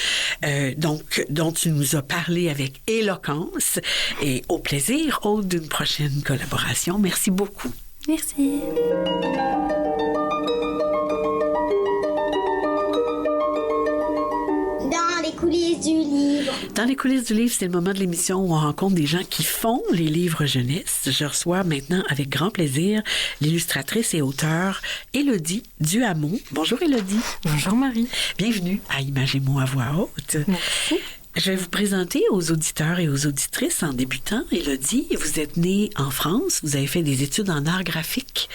Donc, dont tu nous as parlé avec éloquence. Et au plaisir, Aude, d'une prochaine collaboration. Merci beaucoup. Merci. Dans les coulisses du livre. Dans les coulisses du livre, c'est le moment de l'émission où on rencontre des gens qui font les livres jeunesse. Je reçois maintenant avec grand plaisir l'illustratrice et auteure Élodie Duhamon. Bonjour Élodie. Bonjour Marie. Bienvenue à Images et mots à voix haute. Merci. Je vais vous présenter aux auditeurs et aux auditrices en débutant. Élodie, vous êtes née en France, vous avez fait des études en art graphique.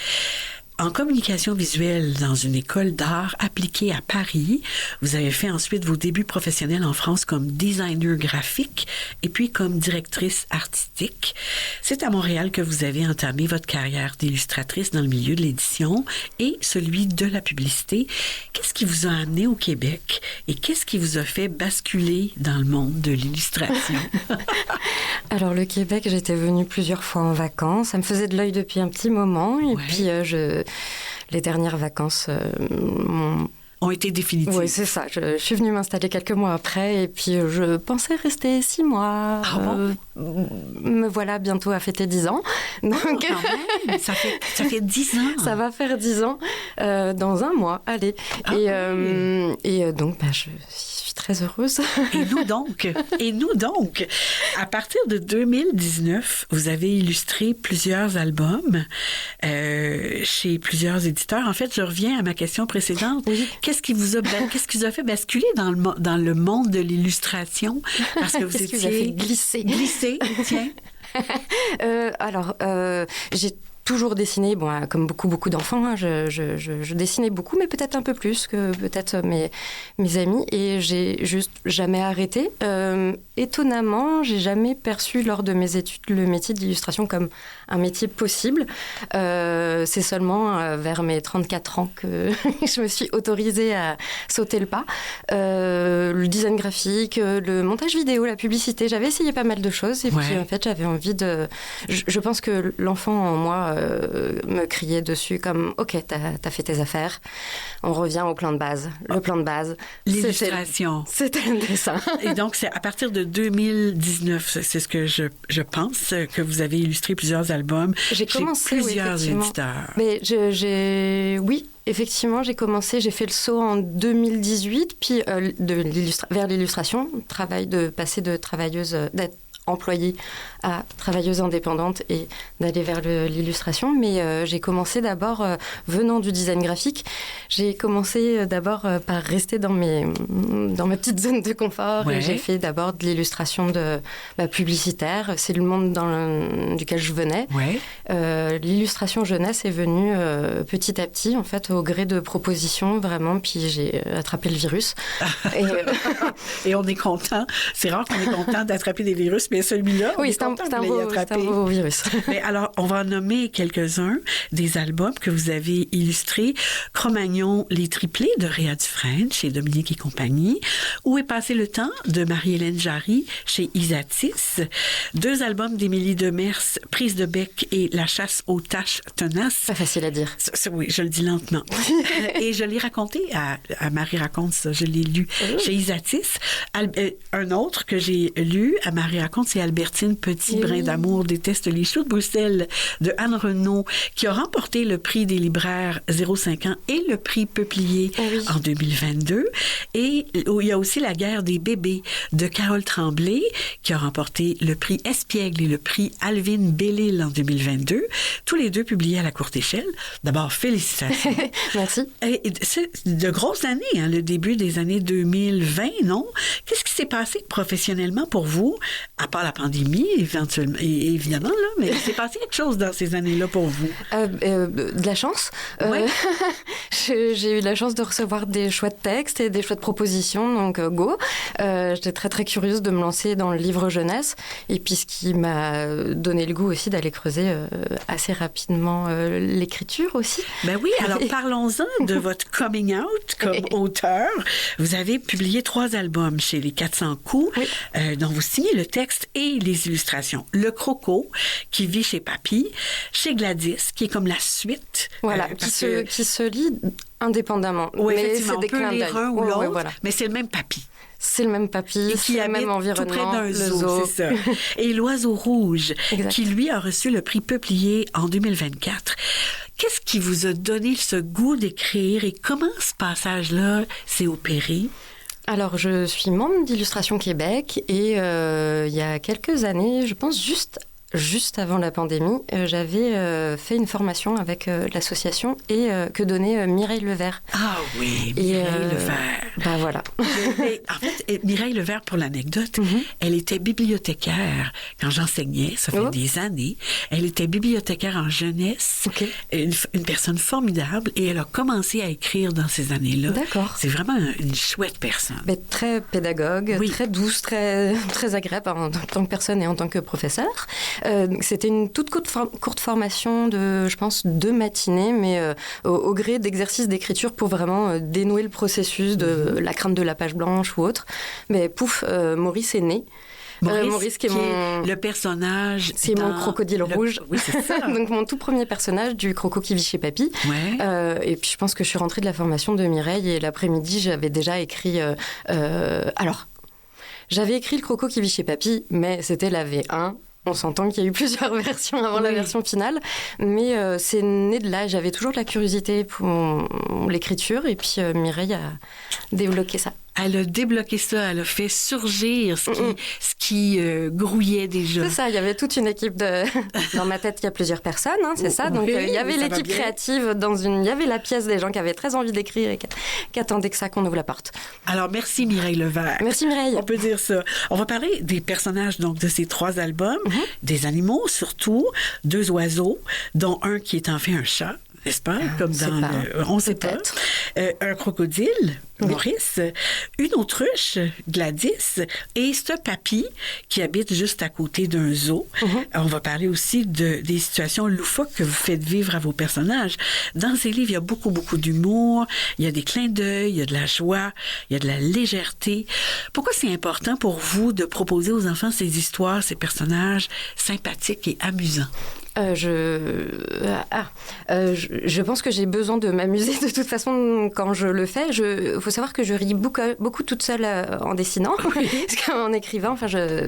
en communication visuelle dans une école d'art appliquée à Paris. Vous avez fait ensuite vos débuts professionnels en France comme designer graphique et puis comme directrice artistique. C'est à Montréal que vous avez entamé votre carrière d'illustratrice dans le milieu de l'édition et celui de la publicité. Qu'est-ce qui vous a amené au Québec et qu'est-ce qui vous a fait basculer dans le monde de l'illustration? Alors, le Québec, j'étais venue plusieurs fois en vacances. Ça me faisait de l'œil depuis un petit moment. Et puis, les dernières vacances ont été définitives. Oui, c'est ça. Je suis venue m'installer quelques mois après et puis je pensais rester 6 mois. Ah bon? Me voilà bientôt à fêter 10 ans. Donc, quand même. Ça fait 10 ans. Ça va faire 10 ans dans un mois. Allez. Ah, et donc, je suis très heureuse. Et nous donc, à partir de 2019, vous avez illustré plusieurs albums chez plusieurs éditeurs. En fait, je reviens à ma question précédente. Oui. Qu'est-ce qui vous a fait basculer dans le monde de l'illustration? Parce que vous étiez... Qu'est-ce qui vous a fait glisser, tiens. J'ai toujours dessiné, comme beaucoup d'enfants, hein, je dessinais beaucoup, mais peut-être un peu plus que peut-être mes amis, et j'ai juste jamais arrêté. Étonnamment, j'ai jamais perçu lors de mes études le métier d'illustration comme un métier possible. C'est seulement vers mes 34 ans que je me suis autorisée à sauter le pas. Le design graphique, le montage vidéo, la publicité, j'avais essayé pas mal de choses, et puis en fait j'avais envie de... Je pense que l'enfant en moi me criait dessus comme « Ok, t'as fait tes affaires, on revient au plan de base. » Le plan de base, l'illustration. C'était le dessin. Et donc, c'est à partir de 2019, c'est ce que je pense, que vous avez illustré plusieurs albums chez plusieurs éditeurs. Mais oui, effectivement, j'ai fait le saut en 2018, puis vers l'illustration, passer de travailleuse, d'être employée à travailleuse indépendante et d'aller vers l'illustration. Mais j'ai commencé d'abord, venant du design graphique, j'ai commencé d'abord par rester dans ma petite zone de confort. Et j'ai fait d'abord de l'illustration publicitaire. C'est le monde duquel je venais. L'illustration jeunesse est venue petit à petit, en fait, au gré de propositions, vraiment. Puis j'ai attrapé le virus. Et on est content. C'est rare qu'on est content d'attraper des virus, mais celui-là, oui, c'est un beau virus. Mais alors, on va en nommer quelques-uns des albums que vous avez illustrés. Cro-Magnon, Les Triplés de Réa Dufresne chez Dominique et compagnie. Où est passé le temps de Marie-Hélène Jarry chez Isatis. 2 albums d'Émilie Demers, Prise de bec et La chasse aux taches tenaces. Pas facile à dire. Oui, je le dis lentement. Et je l'ai raconté à Marie raconte ça. Je l'ai lu chez Isatis. Un autre que j'ai lu à Marie raconte, c'est Albertine Petit, Brin d'amour déteste les choux de Bruxelles de Anne Renaud, qui a remporté le prix des libraires 0,5 ans et le prix Peuplier en 2022. Et il y a aussi La guerre des bébés de Carole Tremblay, qui a remporté le prix Espiègle et le prix Alvin Bellil en 2022. Tous les 2 publiés à la courte échelle. D'abord, félicitations. Merci. Et c'est de grosses années, hein, le début des années 2020, non? Qu'est-ce qui s'est passé professionnellement pour vous, à part la pandémie, évidemment, là, mais il s'est passé quelque chose dans ces années-là pour vous? De la chance. J'ai eu la chance de recevoir des chouettes textes et des chouettes propositions, donc go. J'étais très, très curieuse de me lancer dans le livre jeunesse, et puis ce qui m'a donné le goût aussi d'aller creuser assez rapidement l'écriture aussi. Ben oui, alors parlons-en de votre coming out comme auteur. Vous avez publié 3 albums chez Les 400 coups, dont vous signez le texte et les illustrations. Le Croco, qui vit chez Papy, chez Gladys, qui est comme la suite. Voilà, qui se lit indépendamment. Oui, mais effectivement, c'est des clins d'œil. l'un ou l'autre, mais c'est le même Papy. C'est le même Papy, c'est le même environnement, tout près d'un zoo, zoo. c'est ça. Et L'Oiseau rouge, qui lui a reçu le prix Peuplier en 2024. Qu'est-ce qui vous a donné ce goût d'écrire et comment ce passage-là s'est opéré? Alors, je suis membre d'Illustration Québec et il y a quelques années, je pense juste juste avant la pandémie, j'avais fait une formation avec l'association et que donnait Mireille Levert. Ah oui, Mireille Levert. Ben voilà. Mais, en fait, Mireille Levert, pour l'anecdote, elle était bibliothécaire quand j'enseignais, ça fait des années. Elle était bibliothécaire en jeunesse, une personne formidable, et elle a commencé à écrire dans ces années-là. D'accord. C'est vraiment une chouette personne. Mais très pédagogue, très douce, très agréable en tant que personne et en tant que professeur. C'était une toute courte formation de, je pense, 2 matinées, mais au gré d'exercices d'écriture pour vraiment dénouer le processus de la crainte de la page blanche ou autre. Mais pouf, Maurice est né. Maurice qui est le personnage. C'est mon crocodile rouge. Oui, c'est ça. Donc mon tout premier personnage du Croco qui vit chez Papy. Ouais. Et puis je pense que je suis rentrée de la formation de Mireille et l'après-midi, j'avais déjà écrit... j'avais écrit le Croco qui vit chez Papy, mais c'était la V1. On s'entend qu'il y a eu plusieurs versions avant la version finale, mais c'est né de là. J'avais toujours de la curiosité pour l'écriture, et puis Mireille a débloqué ça. Elle a débloqué ça, elle a fait surgir ce qui grouillait déjà. C'est ça, il y avait toute une équipe de... Dans ma tête, il y a plusieurs personnes, hein, c'est ça. Donc, il y avait l'équipe créative il y avait la pièce des gens qui avaient très envie d'écrire et qui attendaient que ça, qu'on ouvre la porte. Alors, merci Mireille Levert. Merci Mireille. On peut dire ça. On va parler des personnages donc de ces 3 albums, des animaux surtout, 2 oiseaux, dont un qui est en fait un chat. N'est-ce pas? Comme dans on sait pas. Un crocodile, Maurice, une autruche, Gladys, et ce papy qui habite juste à côté d'un zoo. On va parler aussi des situations loufoques que vous faites vivre à vos personnages. Dans ces livres, il y a beaucoup, beaucoup d'humour, il y a des clins d'œil, il y a de la joie, il y a de la légèreté. Pourquoi c'est important pour vous de proposer aux enfants ces histoires, ces personnages sympathiques et amusants? Je pense que j'ai besoin de m'amuser de toute façon quand je le fais. Il faut savoir que je ris beaucoup toute seule en dessinant, parce qu'en écrivant,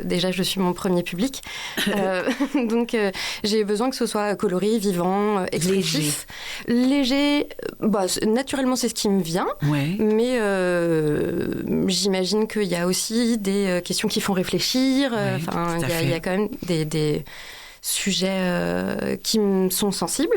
déjà je suis mon premier public, donc j'ai besoin que ce soit coloré, vivant, expressif, léger. Naturellement c'est ce qui me vient, mais j'imagine qu'il y a aussi des questions qui font réfléchir. Il y a quand même des sujets qui me sont sensibles.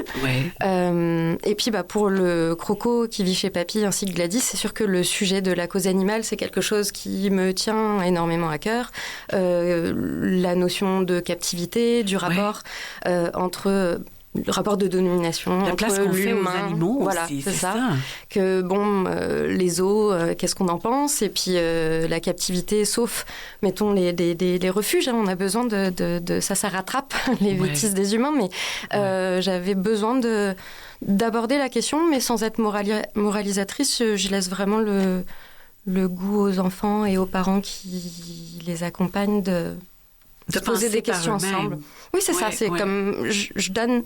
Et puis pour le Croco qui vit chez Papy ainsi que Gladys, c'est sûr que le sujet de la cause animale, c'est quelque chose qui me tient énormément à cœur. La notion de captivité, du rapport entre... le rapport de domination la place qu'on fait aux animaux, voilà, aussi, c'est ça. Que les zoos, qu'est-ce qu'on en pense? Et puis la captivité, sauf, mettons, les refuges, hein, on a besoin de ça rattrape les bêtises des humains, mais j'avais besoin d'aborder la question, mais sans être moralisatrice. Je laisse vraiment le goût aux enfants et aux parents qui les accompagnent de poser des questions ensemble. Oui, c'est ça. C'est comme je donne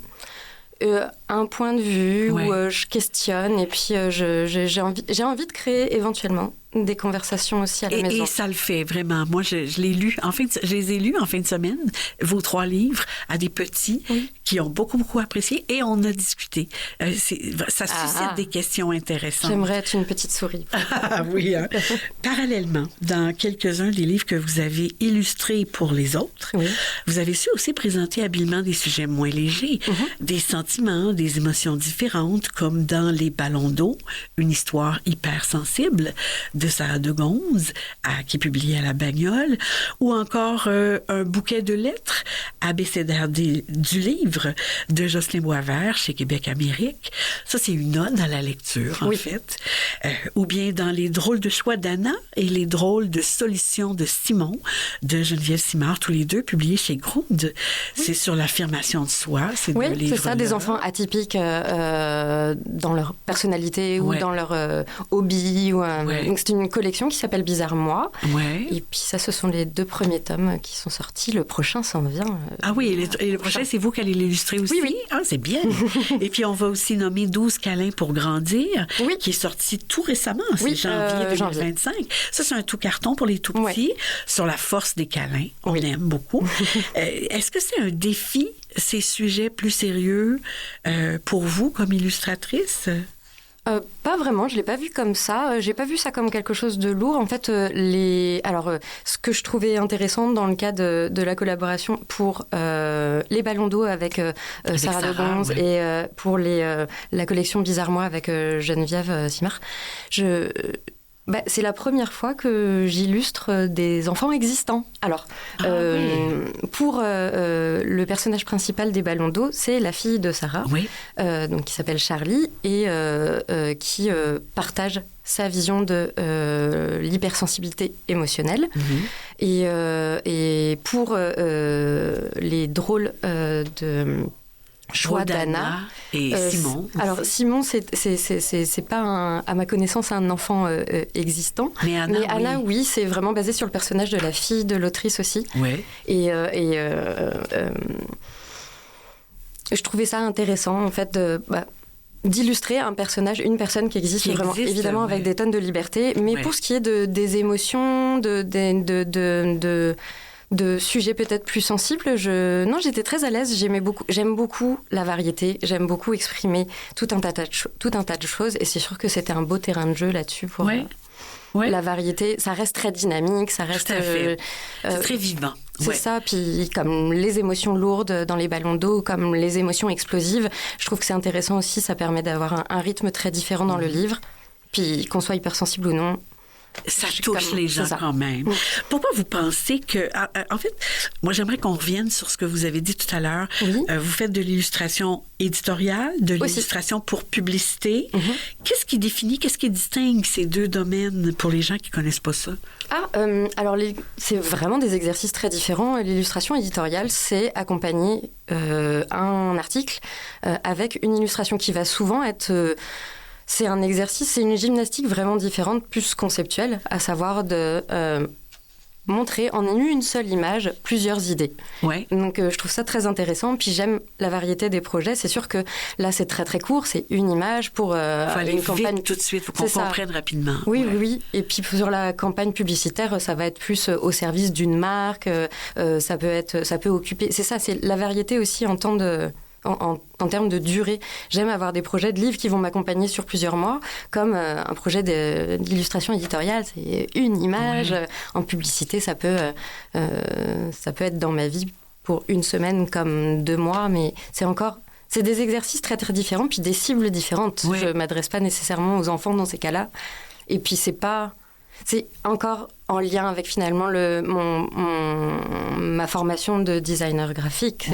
un point de vue où je questionne et puis j'ai envie de créer éventuellement des conversations aussi à la maison. Et ça le fait, vraiment. Moi, je l'ai lu. Je les ai lus en fin de semaine, vos 3 livres, à des petits qui ont beaucoup, beaucoup apprécié et on a discuté. Ça suscite des questions intéressantes. J'aimerais être une petite souris. Oui, hein? Parallèlement, dans quelques-uns des livres que vous avez illustrés pour les autres, vous avez su aussi présenter habilement des sujets moins légers, des sentiments, des émotions différentes, comme dans Les Ballons d'eau, une histoire hyper sensible de Sarah de Gonze, qui est publiée à La Bagnole, ou encore un bouquet de lettres abécédaire du livre de Jocelyn Boisvert chez Québec Amérique. Ça, c'est une ode à la lecture, en fait. Ou bien dans Les drôles de choix d'Anna et Les drôles de solutions de Simon de Geneviève Simard, tous les 2 publiés chez Ground. C'est sur l'affirmation de soi, ces 2 livres. C'est ça, des enfants atypiques dans leur personnalité ou dans leur hobby. Donc, c'est une collection qui s'appelle Bizarre Moi. Et puis ça, ce sont les 2 premiers tomes qui sont sortis. Le prochain s'en vient. Et le prochain, c'est vous qui allez l'illustrer aussi? Oui. Ah, c'est bien. Et puis, on va aussi nommer 12 câlins pour grandir, qui est sorti tout récemment, c'est janvier 2025. Ça, c'est un tout carton pour les tout petits, sur la force des câlins. On l'aime beaucoup. Est-ce que c'est un défi, ces sujets plus sérieux, pour vous, comme illustratrice? Pas vraiment, je l'ai pas vu comme ça. J'ai pas vu ça comme quelque chose de lourd. En fait, ce que je trouvais intéressant dans le cas de la collaboration pour les ballons d'eau avec Sarah de Gonze et pour la collection Bizarre Moi avec Geneviève Simard, c'est la première fois que j'illustre des enfants existants. Alors, pour le personnage principal des ballons d'eau, c'est la fille de Sarah, donc qui s'appelle Charlie et qui partage sa vision de l'hypersensibilité émotionnelle. Et pour les drôles de choix d'Anna et Simon. Alors Simon, c'est pas à ma connaissance un enfant existant, mais Anna, oui, c'est vraiment basé sur le personnage de la fille de l'autrice aussi. Et je trouvais ça intéressant en fait d'illustrer un personnage, une personne qui existe vraiment, évidemment avec des tonnes de liberté, mais pour ce qui est des émotions, de sujets peut-être plus sensibles, j'étais très à l'aise. J'aime beaucoup la variété. J'aime beaucoup exprimer tout un tas de choses. Et c'est sûr que c'était un beau terrain de jeu là-dessus pour la variété. Ça reste très dynamique. Ça reste. C'est très vivant. C'est ça. Puis comme les émotions lourdes dans les ballons d'eau, comme les émotions explosives, je trouve que c'est intéressant aussi. Ça permet d'avoir un rythme très différent dans le livre. Puis qu'on soit hypersensible ou non. Ça touche les gens quand même. Pourquoi vous pensez que... En fait, moi, j'aimerais qu'on revienne sur ce que vous avez dit tout à l'heure. Vous faites de l'illustration éditoriale, de l'illustration pour publicité. Qu'est-ce qui distingue ces deux domaines pour les gens qui ne connaissent pas ça? Alors, c'est vraiment des exercices très différents. L'illustration éditoriale, c'est accompagner un article avec une illustration qui va souvent être... c'est un exercice, c'est une gymnastique vraiment différente, plus conceptuelle, à savoir de montrer en une seule image plusieurs idées. Donc je trouve ça très intéressant, puis j'aime la variété des projets. C'est sûr que là c'est très très court, c'est une image pour faut aller une campagne vite tout de suite, faut qu'on comprenne rapidement. Oui. Et puis sur la campagne publicitaire, ça va être plus au service d'une marque, ça peut occuper. C'est ça, c'est la variété aussi en temps de... En termes de durée. J'aime avoir des projets de livres qui vont m'accompagner sur plusieurs mois, comme un projet d'illustration éditoriale, c'est une image. En publicité, ça peut être dans ma vie pour une semaine comme 2 mois, mais c'est des exercices très très différents, puis des cibles différentes. Je ne m'adresse pas nécessairement aux enfants dans ces cas-là. Et puis c'est encore en lien avec finalement ma formation de designer graphique.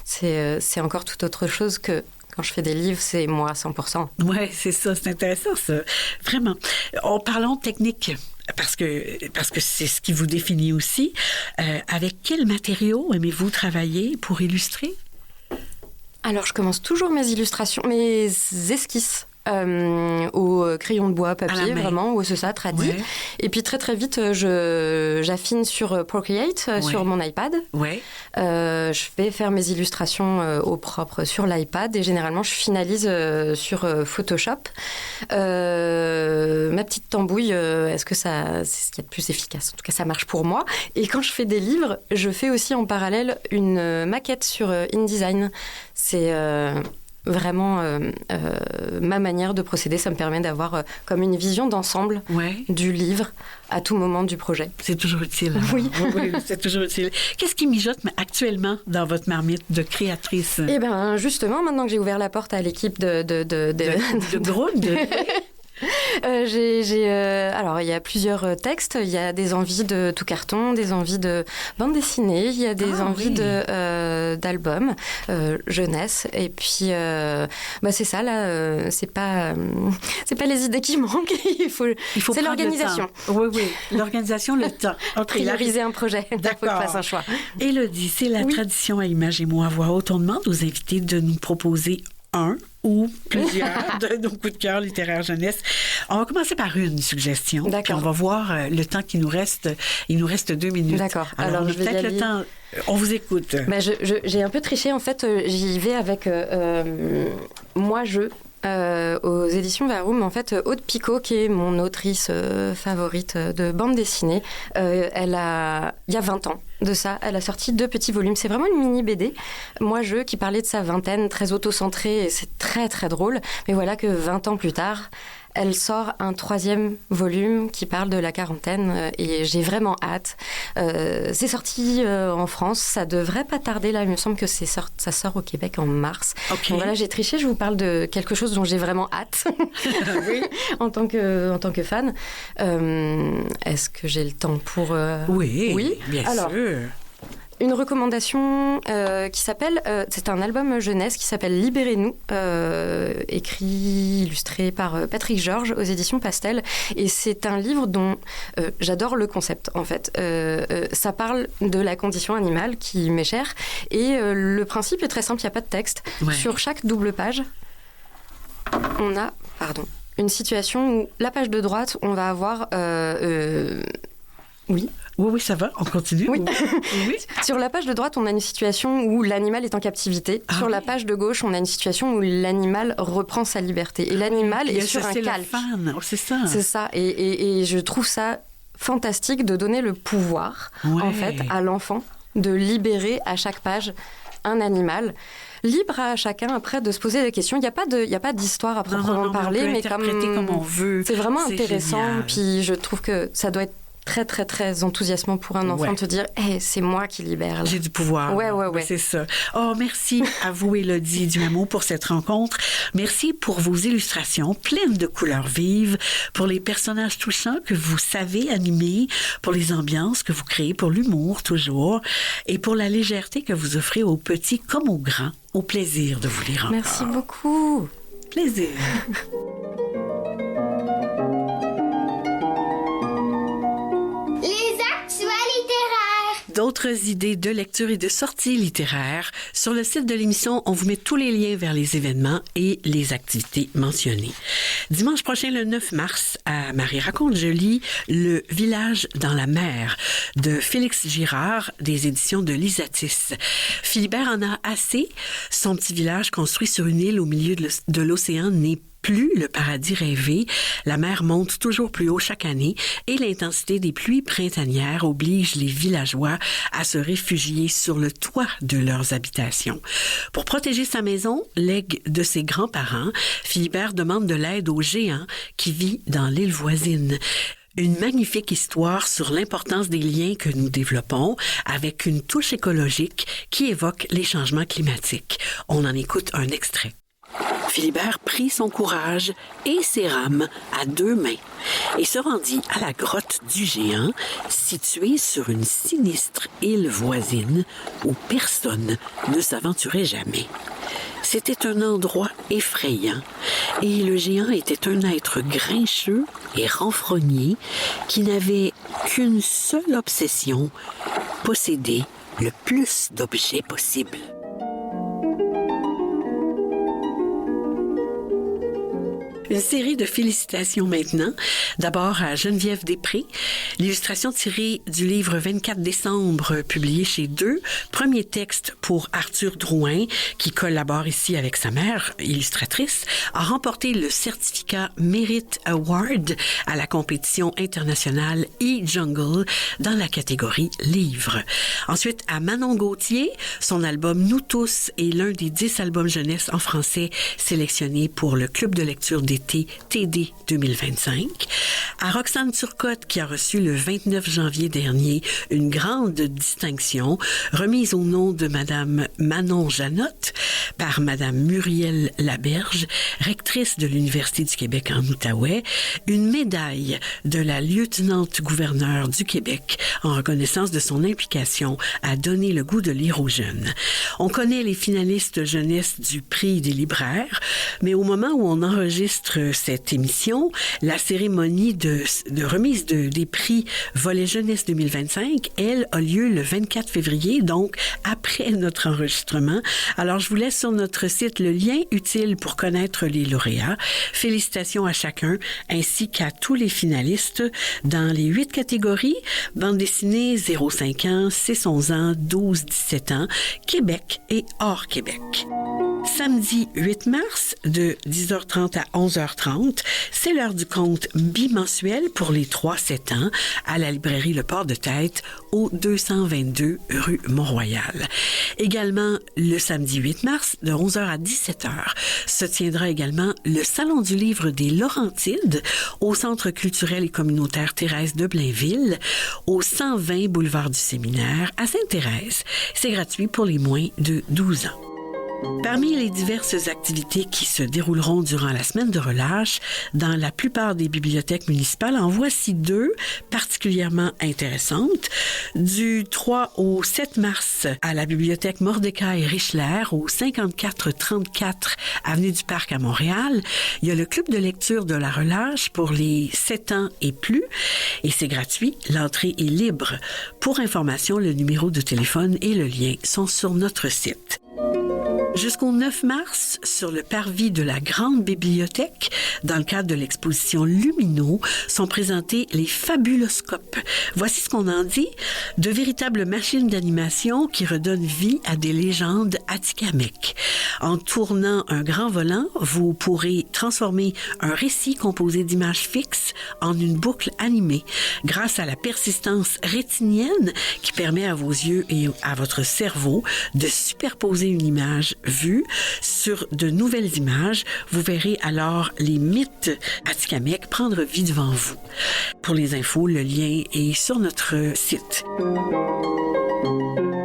C'est encore tout autre chose que quand je fais des livres, c'est moi à 100%. Oui, c'est ça, c'est intéressant ça. Vraiment. Parlons technique. Parce que c'est ce qui vous définit aussi. Avec quels matériaux aimez-vous travailler pour illustrer? Alors, je commence toujours mes esquisses. Au crayon de bois, papier, vraiment, c'est ça, tradi. Et puis très très vite, j'affine sur Procreate, sur mon iPad. Je vais faire mes illustrations au propre sur l'iPad et généralement je finalise sur Photoshop. Ma petite tambouille, est-ce que c'est ce qu'il y a de plus efficace? En tout cas, ça marche pour moi. Et quand je fais des livres, je fais aussi en parallèle une maquette sur InDesign. C'est... vraiment ma manière de procéder, ça me permet d'avoir comme une vision d'ensemble du livre à tout moment du projet. C'est toujours utile. Oui, c'est toujours utile. Qu'est-ce qui mijote actuellement dans votre marmite de créatrice? Eh bien, justement, maintenant que j'ai ouvert la porte à l'équipe de Grund. Alors, il y a plusieurs textes. Il y a des envies de tout carton, des envies de bande dessinée, il y a des envies d'albums jeunesse. Et puis, c'est ça, là, c'est pas les idées qui manquent. C'est l'organisation. Oui, l'organisation, le temps. Prioriser un projet. D'accord. Il faut que je fasse un choix. Élodie, c'est la tradition à Image et Mots à voix haute. On demande aux invités de nous proposer un ou plusieurs de nos coups de cœur littéraires jeunesse. On va commencer par une suggestion. D'accord. Puis on va voir le temps qu'il nous reste. Il nous reste 2 minutes. D'accord. Alors je vais peut-être le temps. On vous écoute. J'ai un peu triché. En fait, j'y vais avec Moi-je. Aux éditions Varum, en fait, Aude Picot, qui est mon autrice favorite de bande dessinée, il y a 20 ans de ça, elle a sorti 2 petits volumes. C'est vraiment une mini BD, qui parlait de sa vingtaine, très auto-centrée, et c'est très très drôle. Mais voilà que 20 ans plus tard, elle sort un 3e volume qui parle de la quarantaine et j'ai vraiment hâte. C'est sorti en France, ça devrait pas tarder là, il me semble que ça sort au Québec en mars. Okay. Donc voilà, j'ai triché, je vous parle de quelque chose dont j'ai vraiment hâte oui. en tant que fan. Est-ce que j'ai le temps pour... Oui, bien sûr. Une recommandation qui s'appelle, c'est un album jeunesse qui s'appelle Libérez-nous, écrit, illustré par Patrick Georges aux éditions Pastel. Et c'est un livre dont j'adore le concept, en fait. Ça parle de la condition animale qui m'est chère. Et le principe est très simple, il n'y a pas de texte. Ouais. Sur chaque double page, on a, une situation où la page de droite, on va avoir... Oui, ça va, on continue. Oui. Oui. Sur la page de droite, on a une situation où l'animal est en captivité. Sur la page de gauche, on a une situation où l'animal reprend sa liberté. Et l'animal est sur un calque. C'est ça. C'est ça. Et je trouve ça fantastique de donner le pouvoir, en fait, à l'enfant de libérer à chaque page un animal. Libre à chacun après de se poser des questions. Il n'y a pas d'histoire à proprement parler, mais comme on veut. C'est vraiment intéressant. Génial. Puis je trouve que ça doit être très, très, très enthousiasmant pour un enfant de te dire hey, c'est moi qui libère. Là. J'ai du pouvoir. Ouais. C'est ça. Oh, merci à vous, Élodie Duhamel, pour cette rencontre. Merci pour vos illustrations pleines de couleurs vives, pour les personnages touchants que vous savez animer, pour les ambiances que vous créez, pour l'humour toujours, et pour la légèreté que vous offrez aux petits comme aux grands. Au plaisir de vous lire encore. Merci beaucoup. Plaisir. D'autres idées de lecture et de sorties littéraires. Sur le site de l'émission, on vous met tous les liens vers les événements et les activités mentionnées. Dimanche prochain, le 9 mars, à Marie raconte, je lis Le village dans la mer de Félix Girard des éditions de Lisatis. Philibert en a assez. Son petit village construit sur une île au milieu de l'océan n'est plus le paradis rêvé. La mer monte toujours plus haut chaque année et l'intensité des pluies printanières oblige les villageois à se réfugier sur le toit de leurs habitations. Pour protéger sa maison, legs de ses grands-parents, Philibert demande de l'aide au géant qui vit dans l'île voisine. Une magnifique histoire sur l'importance des liens que nous développons avec une touche écologique qui évoque les changements climatiques. On en écoute un extrait. Philibert prit son courage et ses rames à 2 mains et se rendit à la grotte du géant, située sur une sinistre île voisine où personne ne s'aventurait jamais. C'était un endroit effrayant et le géant était un être grincheux et renfrogné qui n'avait qu'une seule obsession, posséder le plus d'objets possible. Une série de félicitations maintenant. D'abord à Geneviève Després. L'illustration tirée du livre 24 décembre, publié chez Deux. Premier texte pour Arthur Drouin, qui collabore ici avec sa mère, illustratrice, a remporté le certificat Merit Award à la compétition internationale e-Jungle dans la catégorie livre. Ensuite, à Manon Gauthier, son album Nous tous est l'un des 10 albums jeunesse en français sélectionnés pour le club de lecture d'été TD 2025. À Roxane Turcotte, qui a reçu le 29 janvier dernier une grande distinction remise au nom de Madame Manon Janotte par Madame Muriel Laberge, rectrice de l'Université du Québec en Outaouais, une médaille de la lieutenant-gouverneure du Québec en reconnaissance de son implication à donner le goût de lire aux jeunes. On connaît les finalistes jeunesse du prix des libraires, mais au moment où on enregistre cette émission, la cérémonie de remise des prix Volet Jeunesse 2025, elle, a lieu le 24 février, donc après notre enregistrement. Alors, je vous laisse sur notre site le lien utile pour connaître les lauréats. Félicitations à chacun, ainsi qu'à tous les finalistes dans les 8 catégories: bande dessinée 0-5 ans, 6-11 ans, 12-17 ans, Québec et hors Québec. Samedi 8 mars, de 10h30 à 11h30, c'est l'heure du conte bimensuel pour les 3-7 ans à la librairie Le Port de Tête au 222 rue Mont-Royal. Également, le samedi 8 mars, de 11h à 17h, se tiendra également le Salon du livre des Laurentides au Centre culturel et communautaire Thérèse de Blainville, au 120 boulevard du Séminaire à Sainte-Thérèse. C'est gratuit pour les moins de 12 ans. Parmi les diverses activités qui se dérouleront durant la semaine de relâche dans la plupart des bibliothèques municipales, en voici 2 particulièrement intéressantes. Du 3 au 7 mars à la bibliothèque Mordecai Richler au 5434 avenue du Parc à Montréal, il y a le club de lecture de la relâche pour les 7 ans et plus et c'est gratuit. L'entrée est libre. Pour information, le numéro de téléphone et le lien sont sur notre site. Jusqu'au 9 mars, sur le parvis de la Grande Bibliothèque, dans le cadre de l'exposition Lumino, sont présentés les Fabuloscopes. Voici ce qu'on en dit. De véritables machines d'animation qui redonnent vie à des légendes atikamekw. En tournant un grand volant, vous pourrez transformer un récit composé d'images fixes en une boucle animée grâce à la persistance rétinienne qui permet à vos yeux et à votre cerveau de superposer une image vue sur de nouvelles images. Vous verrez alors les mythes atikamekw prendre vie devant vous. Pour les infos, le lien est sur notre site.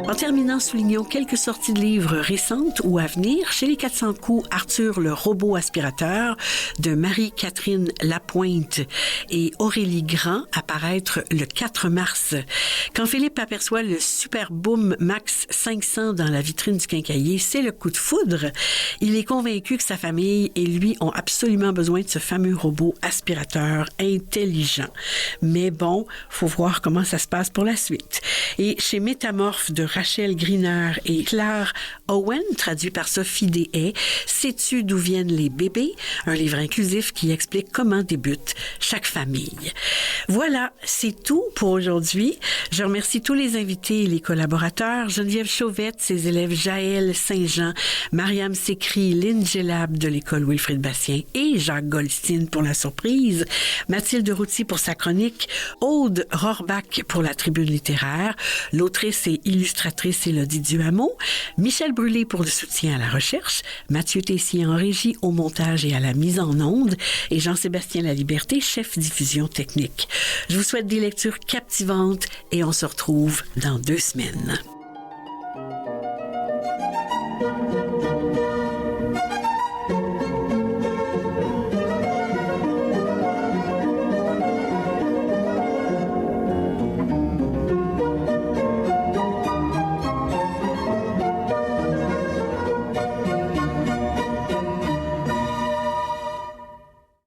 En terminant, soulignons quelques sorties de livres récentes ou à venir. Chez les 400 coups, Arthur le robot aspirateur de Marie-Catherine Lapointe et Aurélie Grand à paraître le 4 mars. Quand Philippe aperçoit le Super Boom Max 500 dans la vitrine du quincaillier, c'est le coup de foudre. Il est convaincu que sa famille et lui ont absolument besoin de ce fameux robot aspirateur intelligent. Mais bon, faut voir comment ça se passe pour la suite. Et chez Métamorphe de Rachel Griner et Claire Owen, traduit par Sophie Deshaies, Sais-tu d'où viennent les bébés? Un livre inclusif qui explique comment débute chaque famille. Voilà, c'est tout pour aujourd'hui. Je remercie tous les invités et les collaborateurs. Geneviève Chauvette, ses élèves Jaël Saint-Jean, Mariam Sécry, Lynn Gelab de l'école Wilfrid Bastien et Jacques Goldstein pour la surprise, Mathilde Routier pour sa chronique, Aude Rohrbach pour la tribune littéraire, l'autrice et illustratrice Élodie Duhamel, Michel Brûlé pour le soutien à la recherche, Mathieu Tessier en régie, au montage et à la mise en onde, et Jean-Sébastien Laliberté, chef diffusion technique. Je vous souhaite des lectures captivantes et on se retrouve dans 2 semaines.